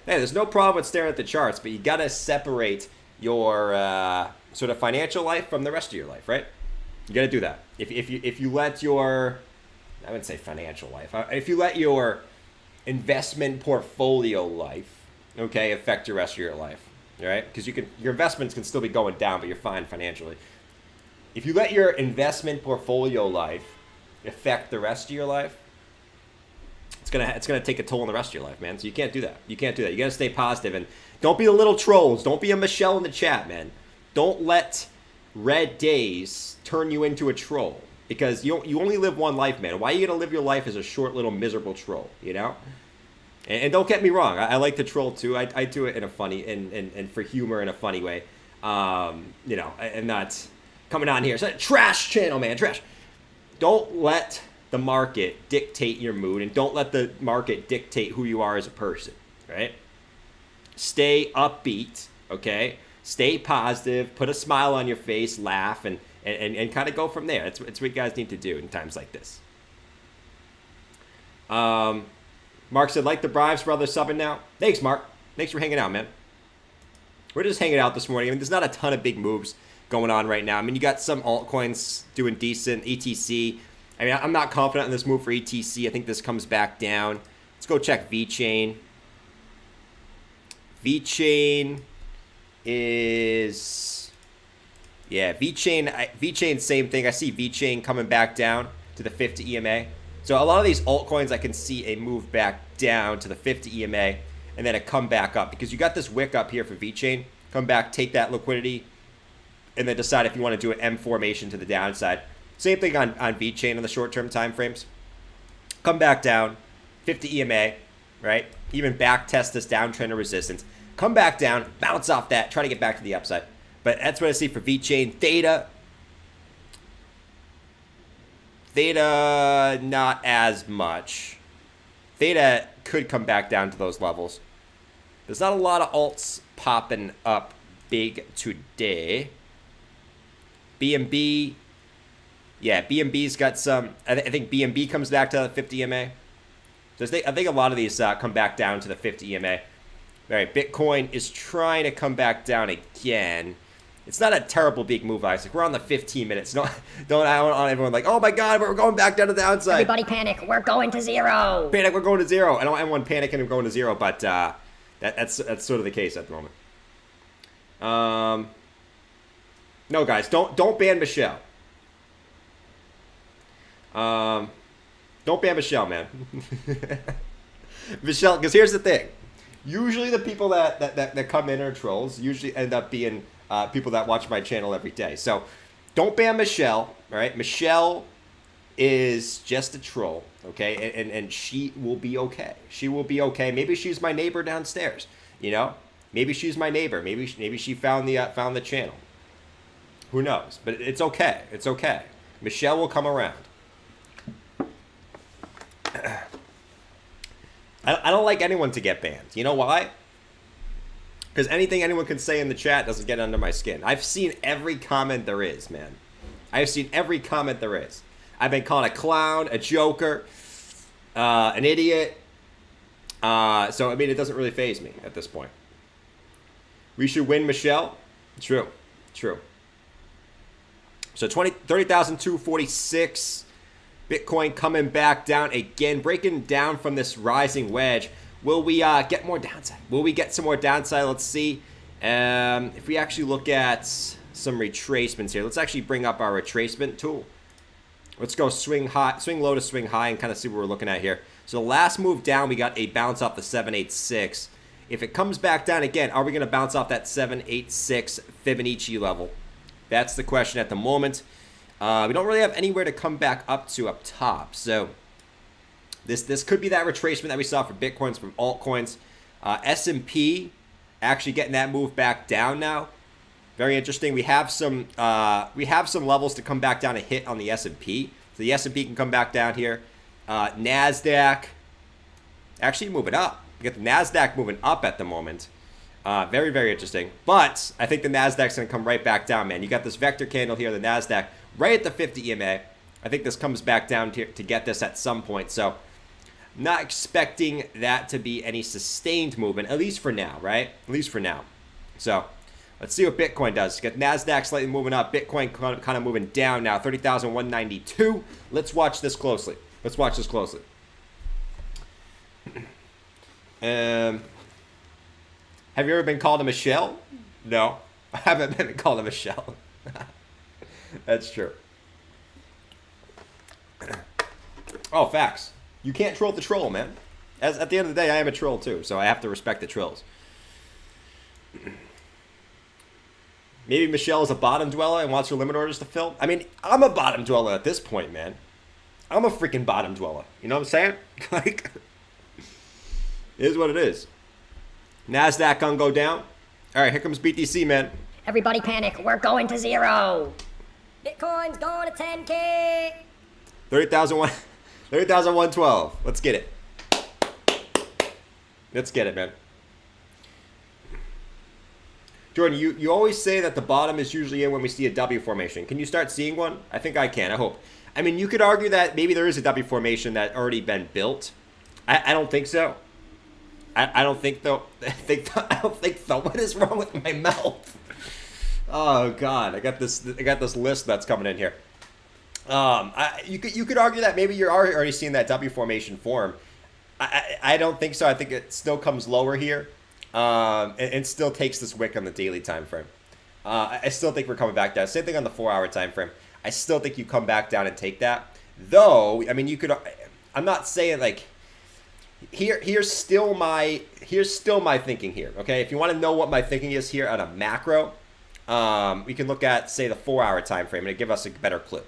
Hey, there's no problem with staring at the charts, but you got to separate your sort of financial life from the rest of your life, right? You got to do that. If you let your, I wouldn't say financial life, if you let your investment portfolio life, okay, affect your rest of your life, right? Because your investments can still be going down, but you're fine financially. If you let your investment portfolio life affect the rest of your life, it's gonna take a toll on the rest of your life, man. So you can't do that. You can't do that. You gotta stay positive and don't be the little trolls. Don't be a Michelle in the chat, man. Don't let red days turn you into a troll, because you only live one life, man. Why are you gonna live your life as a short little miserable troll? You know. And don't get me wrong, I like to troll too. I do it in a funny and for humor in a funny way. You know, I'm not coming on here. It's a trash channel, man. Trash. Don't let the market dictate your mood, and don't let the market dictate who you are as a person, right? Stay upbeat, okay? Stay positive, put a smile on your face, laugh, and kind of go from there. That's what you guys need to do in times like this. Mark said, like the Brives brothers subbing now. Thanks, Mark. Thanks for hanging out, man. We're just hanging out this morning. I mean, there's not a ton of big moves going on right now. I mean, you got some altcoins doing decent, ETC. I mean, I'm not confident in this move for ETC. I think this comes back down. Let's go check VeChain. VeChain is... Yeah, VeChain, same thing. I see VeChain coming back down to the 50 EMA. So a lot of these altcoins, I can see a move back down to the 50 EMA and then a come back up, because you got this wick up here for VeChain. Come back, take that liquidity, and then decide if you want to do an M formation to the downside. Same thing on VeChain on the short-term time frames. Come back down, 50 EMA, right? Even back test this downtrend of resistance. Come back down, bounce off that, try to get back to the upside. But that's what I see for VeChain. Theta, not as much. Theta could come back down to those levels. There's not a lot of alts popping up big today. BNB, yeah, BNB's got some. I think BNB comes back to the 50 EMA. So I think a lot of these come back down to the 50 EMA. All right, Bitcoin is trying to come back down again. It's not a terrible big move, Isaac. We're on the 15 minutes. I don't want everyone like, oh my God, we're going back down to the downside. Everybody panic. We're going to zero. Panic, we're going to zero. I don't want everyone panicking and going to zero, but that's sort of the case at the moment. No, guys, don't ban Michelle. Don't ban Michelle, man. Michelle, because here's the thing. Usually the people that come in are trolls. Usually end up being people that watch my channel every day. So don't ban Michelle, all right? Michelle is just a troll, okay? And she will be okay. She will be okay. Maybe she's my neighbor downstairs, you know? Maybe she's my neighbor. Maybe she found the channel. Who knows? But it's okay. It's okay. Michelle will come around. I don't like anyone to get banned. You know why? Because anything anyone can say in the chat doesn't get under my skin. I've seen every comment there is, man. I've seen every comment there is. I've been called a clown, a joker, an idiot. So, I mean, it doesn't really faze me at this point. We should win, Michelle. True. So 30,246. Bitcoin coming back down again, breaking down from this rising wedge. Will we get more downside? Will we get some more downside? Let's see. If we actually look at some retracements here, let's actually bring up our retracement tool. Let's go swing low to swing high and kind of see what we're looking at here. So the last move down, we got a bounce off the 786. If it comes back down again, are we going to bounce off that 786 Fibonacci level? That's the question at the moment. We don't really have anywhere to come back up to up top. So this could be that retracement that we saw for Bitcoins from altcoins. S&P actually getting that move back down now. Very interesting. We have some levels to come back down and hit on the S&P. So the S&P can come back down here. NASDAQ Actually moving up. You got the NASDAQ moving up at the moment. Very, very interesting. But I think the NASDAQ's going to come right back down, man. You got this vector candle here, the NASDAQ, right at the 50 EMA. I think this comes back down to get this at some point. So not expecting that to be any sustained movement, at least for now, right? At least for now. So let's see what Bitcoin does. You got NASDAQ slightly moving up. Bitcoin kind of moving down now, 30,192. Let's watch this closely. Let's watch this closely. Have you ever been called a Michelle? No, I haven't been called a Michelle. That's true. Oh, facts. You can't troll the troll, man. At the end of the day, I am a troll too, so I have to respect the trolls. Maybe Michelle is a bottom dweller and wants her limit orders to fill. I mean, I'm a bottom dweller at this point, man. I'm a freaking bottom dweller. You know what I'm saying? Like, it is what it is. NASDAQ gonna go down. All right, here comes BTC, man. Everybody panic. We're going to zero. Bitcoin's going to 10K. 30,112. Let's get it. Let's get it, man. Jordan, you always say that the bottom is usually in when we see a W formation. Can you start seeing one? I think I can. I hope. I mean, you could argue that maybe there is a W formation that already been built. I don't think so. I don't think though. I don't think so. What is wrong with my mouth? Oh God, I got this list that's coming in here. You could argue that maybe you're already seeing that W formation form. I don't think so. I think it still comes lower here, and still takes this wick on the daily time frame. I still think we're coming back down. Same thing on the 4-hour time frame. I still think you come back down and take that. Though, I mean, you could. I'm not saying like. Here's still my thinking here. Okay, if you want to know what my thinking is here on a macro, we can look at say the 4-hour time frame and it give us a better clue.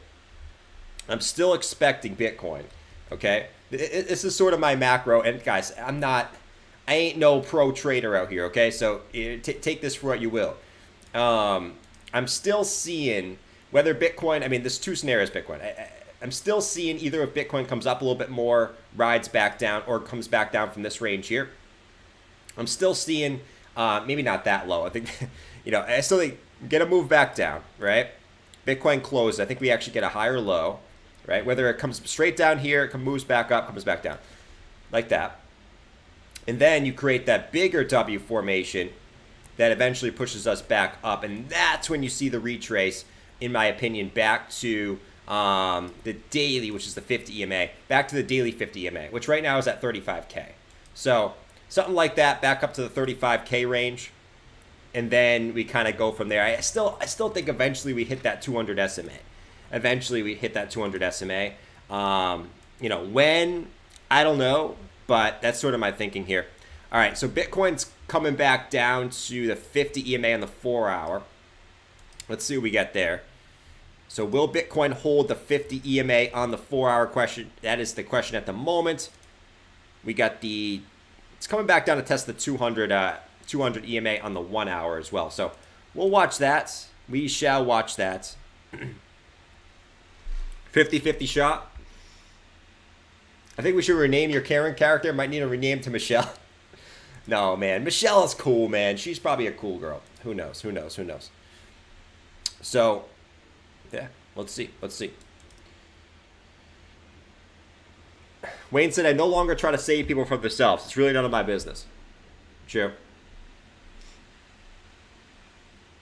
I'm still expecting Bitcoin. Okay, this is sort of my macro. And guys, I ain't no pro trader out here. Okay, so take this for what you will. I'm still seeing whether Bitcoin. I mean, there's two scenarios. Bitcoin. I'm still seeing either if Bitcoin comes up a little bit more, rides back down, or comes back down from this range here. I'm still seeing, maybe not that low. I think, I still think get a move back down, right? Bitcoin closed. I think we actually get a higher low, right? Whether it comes straight down here, it moves back up, comes back down, like that. And then you create that bigger W formation that eventually pushes us back up. And that's when you see the retrace, in my opinion, back to the daily, which is the 50 EMA, back to the daily 50 EMA, which right now is at 35K. So something like that, back up to the 35K range, and then we kind of go from there. I still think eventually we hit that 200 SMA. Eventually we hit that 200 SMA. When, I don't know, but that's sort of my thinking here. All right, so Bitcoin's coming back down to the 50 EMA on the 4-hour. Let's see what we get there. So will Bitcoin hold the 50 EMA on the 4-hour question? That is the question at the moment. We got it's coming back down to test the 200 EMA on the 1-hour as well. So we'll watch that. We shall watch that. 50-50 shot. I think we should rename your Camirand character. Might need to rename to Michelle. No, man. Michelle is cool, man. She's probably a cool girl. Who knows? So... yeah, let's see. Wayne said, I no longer try to save people from themselves. It's really none of my business. True.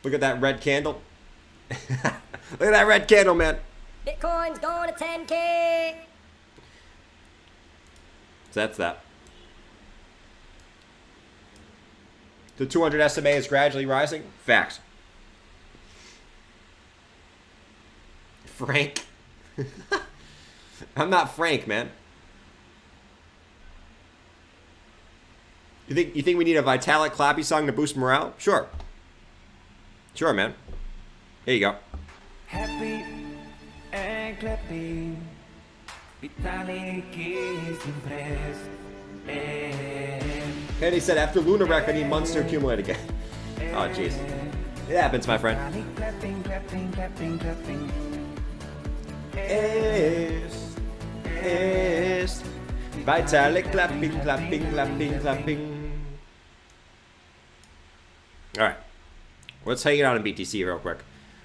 Look at that red candle. Look at that red candle, man. Bitcoin's going to 10K. So that's that. The 200 SMA is gradually rising. Facts. Frank. I'm not Frank, man. You think we need a Vitalik clappy song to boost morale? Sure. Sure, man. Here you go. Happy and clappy. Vitalik is impressed. Penny said, after Luna Wreck, I need months to accumulate again. Oh, jeez. It happens, my friend. Clapping. Vitalik clapping, clapping, clapping, clapping. All right. Let's hang it out in BTC real quick.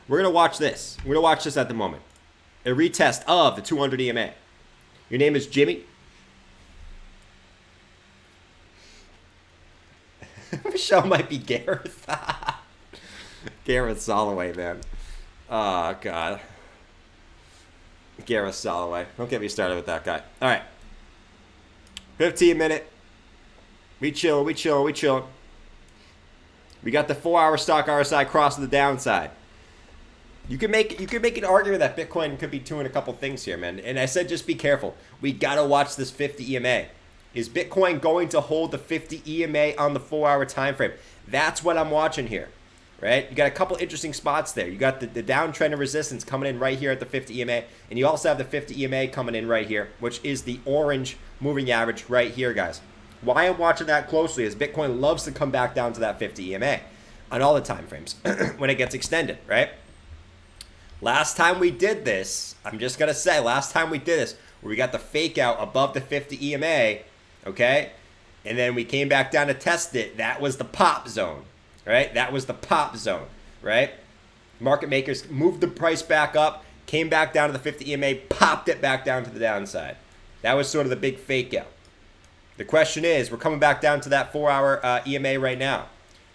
We're going to watch this. We're going to watch this at the moment. A retest of the 200 EMA. Your name is Jimmy. Michelle might be Gareth. Gareth Soloway, man. Oh, God. Gareth Soloway. Don't get me started with that guy. All right. 15-minute. We chill, we chill, we chill. We got the 4-hour stock RSI crossing the downside. You can make an argument that Bitcoin could be doing a couple things here, man. And I said just be careful. We got to watch this 50 EMA. Is Bitcoin going to hold the 50 EMA on the 4-hour time frame? That's what I'm watching here, right? You got a couple interesting spots there. You got the downtrend of resistance coming in right here at the 50 EMA, and you also have the 50 EMA coming in right here, which is the orange moving average right here, guys. Why I'm watching that closely is Bitcoin loves to come back down to that 50 EMA on all the time frames when it gets extended, right? Last time we did this, I'm just going to say, last time we did this, where we got the fake out above the 50 EMA, okay? And then we came back down to test it. That was the pop zone, right? That was the pop zone, right? Market makers moved the price back up, came back down to the 50 EMA, popped it back down to the downside. That was sort of the big fake out. The question is, we're coming back down to that 4-hour EMA right now.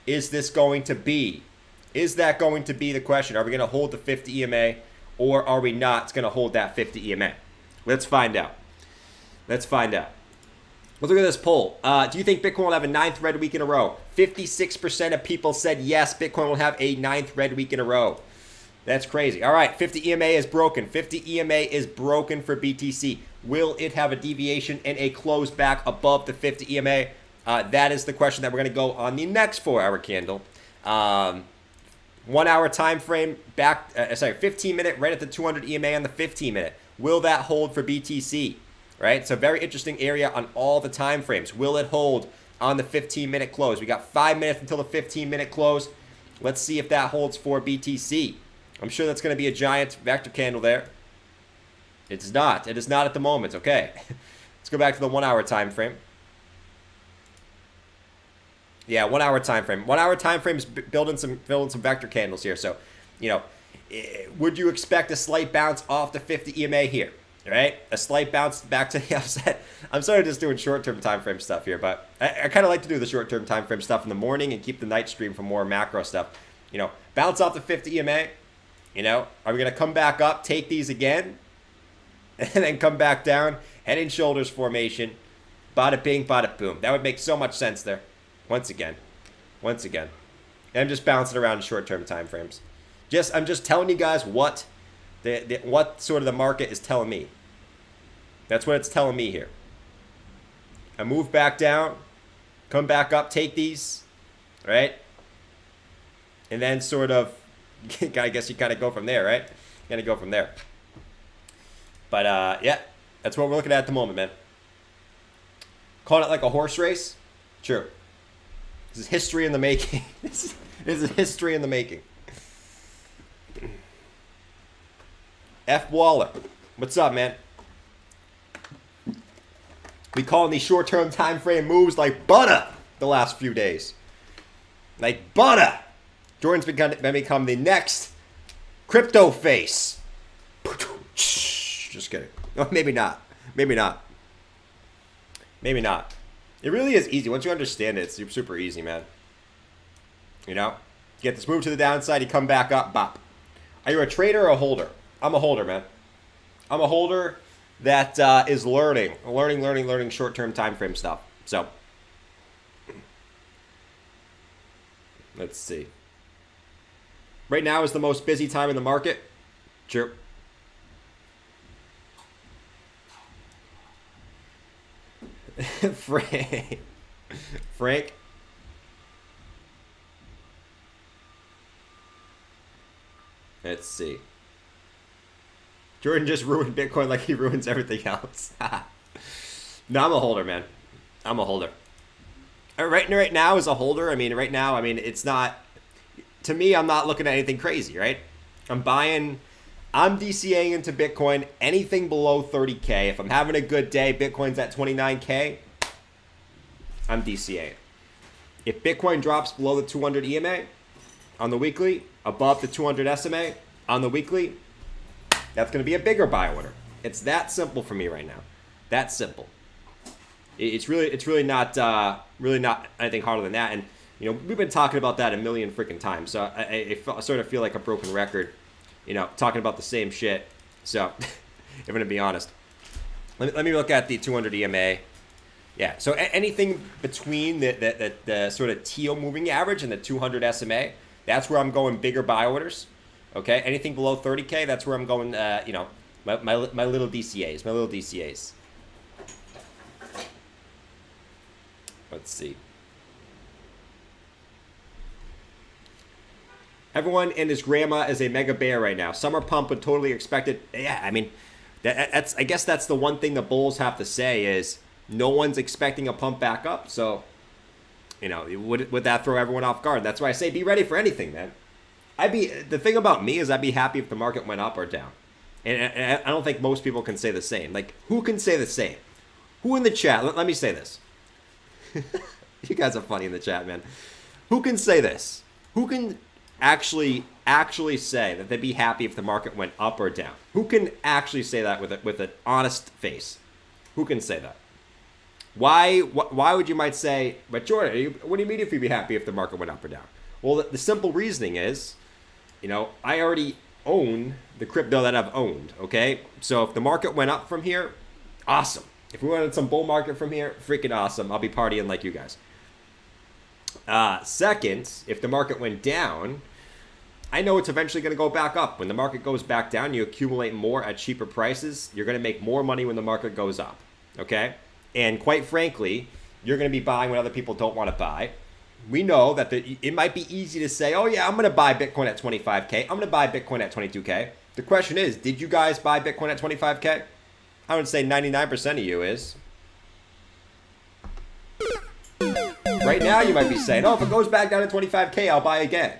Is that going to be the question? Are we going to hold the 50 EMA or are we not going to hold that 50 EMA? Let's find out. Let's look at this poll. Do you think Bitcoin will have a 9th red week in a row? 56% of people said yes, Bitcoin will have a 9th red week in a row. That's crazy. All right, 50 EMA is broken. 50 EMA is broken for BTC. Will it have a deviation and a close back above the 50 EMA? That is the question that we're going to go on the next 4-hour candle. 1-hour time frame back, 15-minute right at the 200 EMA on the 15-minute. Will that hold for BTC? Right? So very interesting area on all the time frames. Will it hold on the 15-minute close? We got 5 minutes until the 15-minute close. Let's see if that holds for BTC. I'm sure that's going to be a giant vector candle there. It's not. It is not at the moment. Okay. Let's go back to the 1-hour time frame. Yeah, 1-hour time frame. 1-hour time frame is building some vector candles here. So, would you expect a slight bounce off the 50 EMA here? Right? A slight bounce back to the upside. I'm sort of just doing short-term time frame stuff here, but I kind of like to do the short-term time frame stuff in the morning and keep the night stream for more macro stuff. Bounce off the 50 EMA. Are we going to come back up, take these again, and then come back down, head and shoulders formation, bada bing, bada boom. That would make so much sense there. Once again. And I'm just bouncing around in short-term time frames. I'm just telling you guys what what sort of the market is telling me. That's what it's telling me here. I move back down, come back up, take these, right? And then sort of, I guess you kind of go from there, right? You gotta go from there. But yeah, that's what we're looking at the moment, man. Calling it like a horse race? True. This is history in the making. This is history in the making. F. Waller. What's up, man? We calling these short-term time frame moves like butter the last few days. Like butter. Jordan's become the next crypto face. Just kidding. Oh, maybe not. Maybe not. It really is easy. Once you understand it, it's super easy, man. You get this move to the downside, you come back up, bop. Are you a trader or a holder? I'm a holder, man. I'm a holder that is learning short-term time frame stuff. So, let's see. Right now is the most busy time in the market. True. Frank. Let's see. Jordan just ruined Bitcoin like he ruins everything else. No, I'm a holder, man. I'm a holder. Right now as a holder, it's not, to me, I'm not looking at anything crazy, right? I'm buying I'm DCAing into Bitcoin anything below 30K. If I'm having a good day, Bitcoin's at 29K, I'm DCAing. If Bitcoin drops below the 200 EMA on the weekly, above the 200 SMA on the weekly, that's going to be a bigger buy order. It's that simple for me right now. That simple. It's really not anything harder than that. And you know, we've been talking about that a million freaking times. So I sort of feel like a broken record, you know, talking about the same shit. So if I'm going to be honest, let me look at the 200 EMA. Yeah, so anything between the sort of teal moving average and the 200 SMA, that's where I'm going bigger buy orders. Okay, anything below 30K, that's where I'm going. You know, my little DCAs, my little DCAs. Let's see. Everyone and his grandma is a mega bear right now. Summer pump would totally expect it. Yeah, I mean, that's I guess that's the one thing the bulls have to say is no one's expecting a pump back up. So, you know, would that throw everyone off guard? That's why I say be ready for anything, man. The thing about me is I'd be happy if the market went up or down. And I don't think most people can say the same. Like, who can say the same? Who in the chat? Let me say this. You guys are funny in the chat, man. Who can say this? Who can actually say that they'd be happy if the market went up or down? Who can actually say that with an honest face? Who can say that? Why would you might say, but Jordan, what do you mean if you'd be happy if the market went up or down? Well, the simple reasoning is, you know, I already own the crypto that I've owned, okay? So if the market went up from here, awesome. If we went in some bull market from here, freaking awesome. I'll be partying like you guys. Second, if the market went down, I know it's eventually going to go back up. When the market goes back down, you accumulate more at cheaper prices. You're going to make more money when the market goes up, okay? And quite frankly, you're going to be buying when other people don't want to buy. We know that it might be easy to say, oh yeah, I'm going to buy Bitcoin at 25K. I'm going to buy Bitcoin at 22K. The question is, did you guys buy Bitcoin at 25K? I would say 99% of you is. Right now, you might be saying, oh, if it goes back down to 25K, I'll buy again.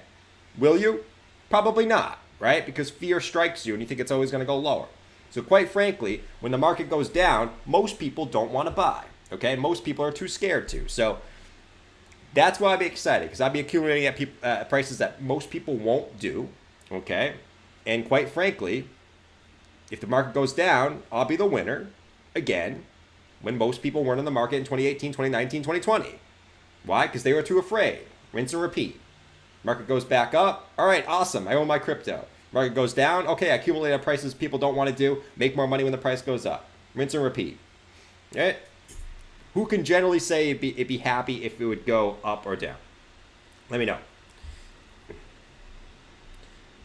Will you? Probably not, right? Because fear strikes you and you think it's always going to go lower. So quite frankly, when the market goes down, most people don't want to buy, okay? Most people are too scared to. So that's why I'd be excited, because I'd be accumulating at prices that most people won't do, okay? And quite frankly, if the market goes down, I'll be the winner again when most people weren't in the market in 2018, 2019, 2020. Why? Because they were too afraid. Rinse and repeat. Market goes back up. All right, awesome. I own my crypto. Market goes down. Okay, I accumulate at prices people don't want to do. Make more money when the price goes up. Rinse and repeat. Right? Who can generally say it'd be happy if it would go up or down? Let me know.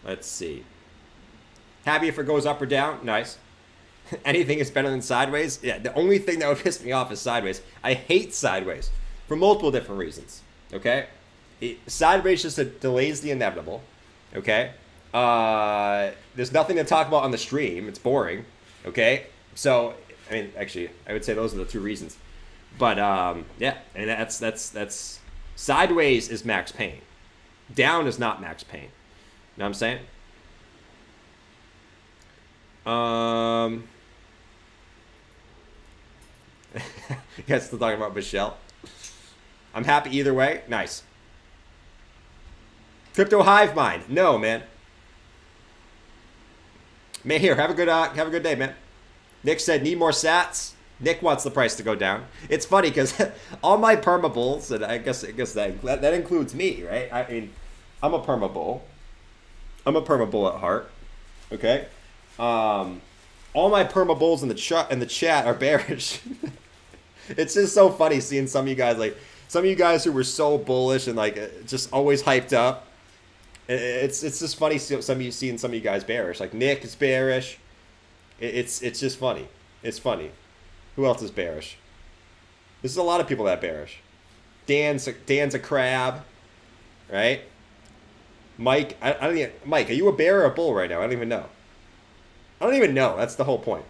Let's see. Happy if it goes up or down? Nice. Anything is better than sideways? Yeah, the only thing that would piss me off is sideways. I hate sideways for multiple different reasons. Okay? Sideways just delays the inevitable. Okay? There's nothing to talk about on the stream. It's boring. Okay? So, I mean, actually, I would say those are the two reasons. But, yeah, and that's sideways is max pain. Down is not max pain. You know what I'm saying? You guys still talking about Michelle? I'm happy either way. Nice. Crypto hive mind. No, man. Man, here, have a good day, man. Nick said, need more sats. Nick wants the price to go down. It's funny because all my perma bulls, and I guess that includes me, right? I mean, I'm a perma bull. I'm a perma bull at heart. Okay. All my perma bulls in the chat are bearish. It's just so funny seeing some of you guys who were so bullish and like just always hyped up. It's just funny seeing some of you guys bearish. Like Nick is bearish. It's just funny. It's funny. Who else is bearish? There's a lot of people that bearish. Dan's a crab, right? Mike, I don't even, Mike, are you a bear or a bull right now? I don't even know. I don't even know. That's the whole point.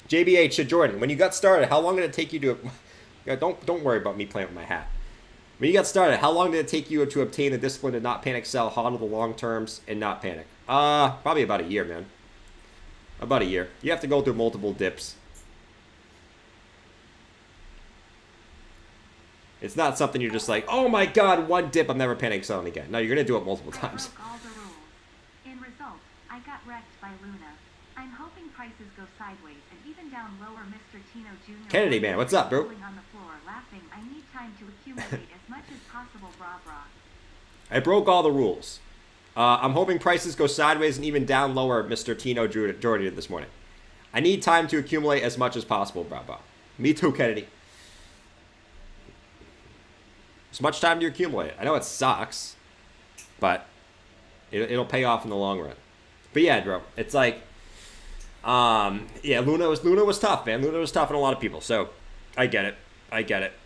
JBH, Jordan, when you got started, how long did it take you to... Don't worry about me playing with my hat. When you got started, how long did it take you to obtain the discipline to not panic sell, hodl the long terms, and not panic? Probably about a year, man. About a year. You have to go through multiple dips. It's not something you're just like, oh my god, one dip, I'm never panic selling again. No, you're going to do it multiple times. I broke all the rules. In result, I got wrecked by Luna. I'm hoping prices go sideways and even down lower. Mr. Tino Jr. Kennedy, man, what's up, bro? Rolling on the floor, laughing. I need time to accumulate as much as possible, brah brah. I broke all the rules. I'm hoping prices go sideways and even down lower, Mr. Tino Jordan did this morning. I need time to accumulate as much as possible, brah brah. Me too, Kennedy. As much time to accumulate. I know it sucks, but it'll pay off in the long run. But yeah, bro, it's like, yeah, Luna was tough, man. Luna was tough on a lot of people, so I get it.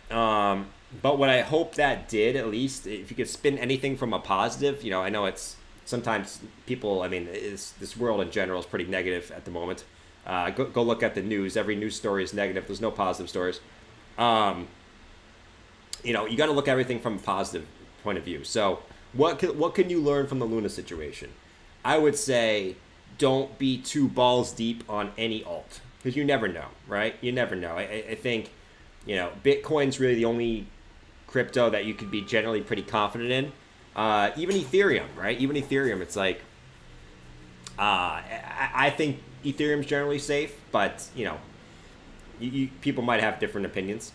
But what I hope that did, at least, if you could spin anything from a positive, you know, I know it's sometimes people, I mean, this world in general is pretty negative at the moment. Go look at the news. Every news story is negative. There's no positive stories. You know, you got to look at everything from a positive point of view. So what can you learn from the Luna situation? I would say don't be too balls deep on any alt, because you never know, right? You never know. I think, you know, Bitcoin's really the only crypto that you could be generally pretty confident in. Even Ethereum, right? Even Ethereum, it's like, I think Ethereum's generally safe, but, you know, people might have different opinions.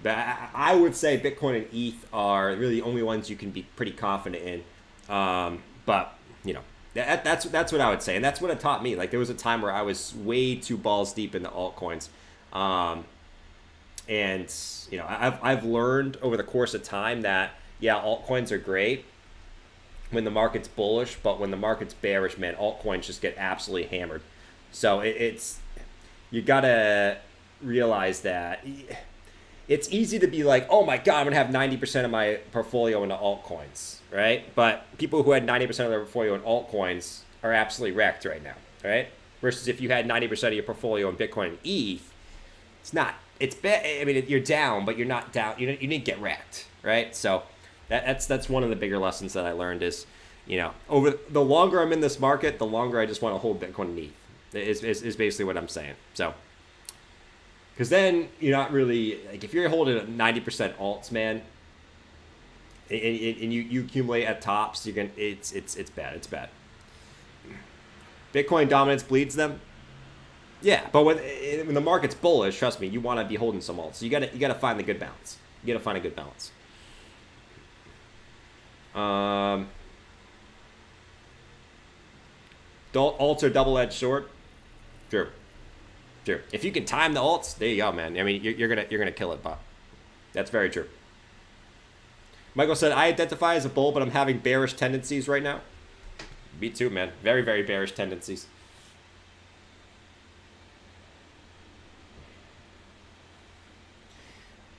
But I would say Bitcoin and ETH are really the only ones you can be pretty confident in. But, you know, that's what I would say. And that's what it taught me. Like, there was a time where I was way too balls deep into altcoins. And, you know, I've learned over the course of time that, yeah, altcoins are great when the market's bullish, but when the market's bearish, man, altcoins just get absolutely hammered. So it's you got to realize that it's easy to be like, oh my God, I'm going to have 90% of my portfolio into altcoins, right? But people who had 90% of their portfolio in altcoins are absolutely wrecked right now, right? Versus if you had 90% of your portfolio in Bitcoin and ETH, it's not, it's bad. I mean, you're down, but you're not down. You didn't get wrecked, right? So that's one of the bigger lessons that I learned is, you know, over the longer I'm in this market, the longer I just want to hold Bitcoin and ETH is basically what I'm saying. So, because then you're not really, like, if you're holding 90% alts, man, and you accumulate at tops, you're gonna, it's bad. It's bad. Bitcoin dominance bleeds them. Yeah, but when the market's bullish, trust me, you want to be holding some alts. So you gotta find the good balance. You gotta find a good balance. Alts are double-edged sword. Sure. If you can time the alts, there you go, man. I mean, you're gonna kill it, Bob. That's very true. Michael said, I identify as a bull, but I'm having bearish tendencies right now. Me too, man. Very, very bearish tendencies.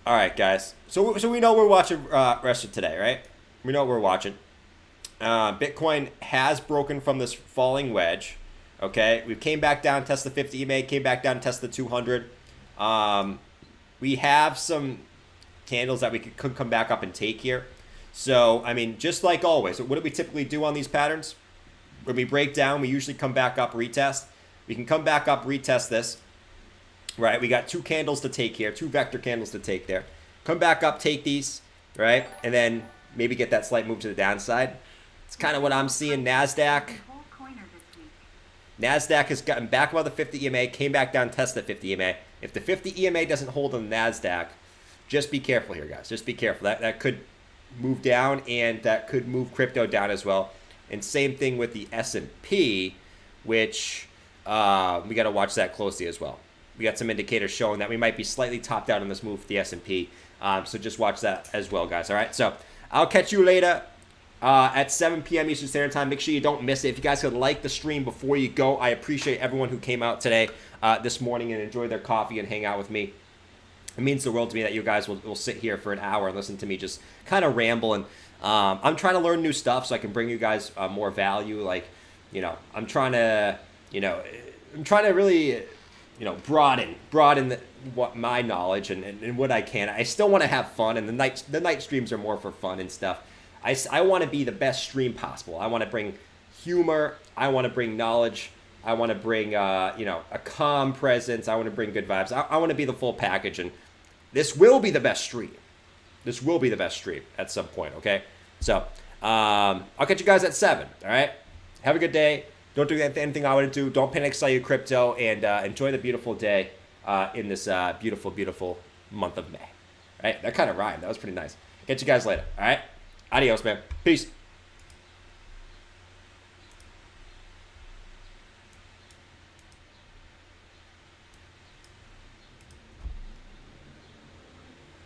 All right, guys. So we know we're watching rest of today, right? We know what we're watching. Bitcoin has broken from this falling wedge. Okay, we came back down, test the 50 EMA, came back down, test the 200. We have some candles that we could come back up and take here. So, I mean, just like always, what do we typically do on these patterns? When we break down, we usually come back up, retest. We can come back up, retest this. Right, we got two candles to take here, two vector candles to take there. Come back up, take these, right? And then maybe get that slight move to the downside. It's kind of what I'm seeing. NASDAQ has gotten back above the 50 EMA, came back down, tested the 50 EMA. If the 50 EMA doesn't hold on the NASDAQ, just be careful here, guys. Just be careful. That could move down, and that could move crypto down as well. And same thing with the S&P, which we got to watch that closely as well. We got some indicators showing that we might be slightly topped out on this move with the S&P. So just watch that as well, guys. All right, so I'll catch you later. At 7 p.m. Eastern Standard Time. Make sure you don't miss it. If you guys could like the stream before you go, I appreciate everyone who came out today, this morning, and enjoyed their coffee and hang out with me. It means the world to me that you guys will sit here for an hour and listen to me just kind of ramble. And I'm trying to learn new stuff so I can bring you guys more value. Like, you know, I'm trying to really broaden what my knowledge and what I can. I still want to have fun, and the night streams are more for fun and stuff. I want to be the best stream possible. I want to bring humor. I want to bring knowledge. I want to bring a calm presence. I want to bring good vibes. I want to be the full package, and this will be the best stream. This will be the best stream at some point. Okay, so I'll catch you guys at 7. All right, have a good day. Don't do anything I want to do. Don't panic sell your crypto, and enjoy the beautiful day in this beautiful, beautiful month of May. All right, that kind of rhymed. That was pretty nice. Catch you guys later. All right, adios, man. Peace.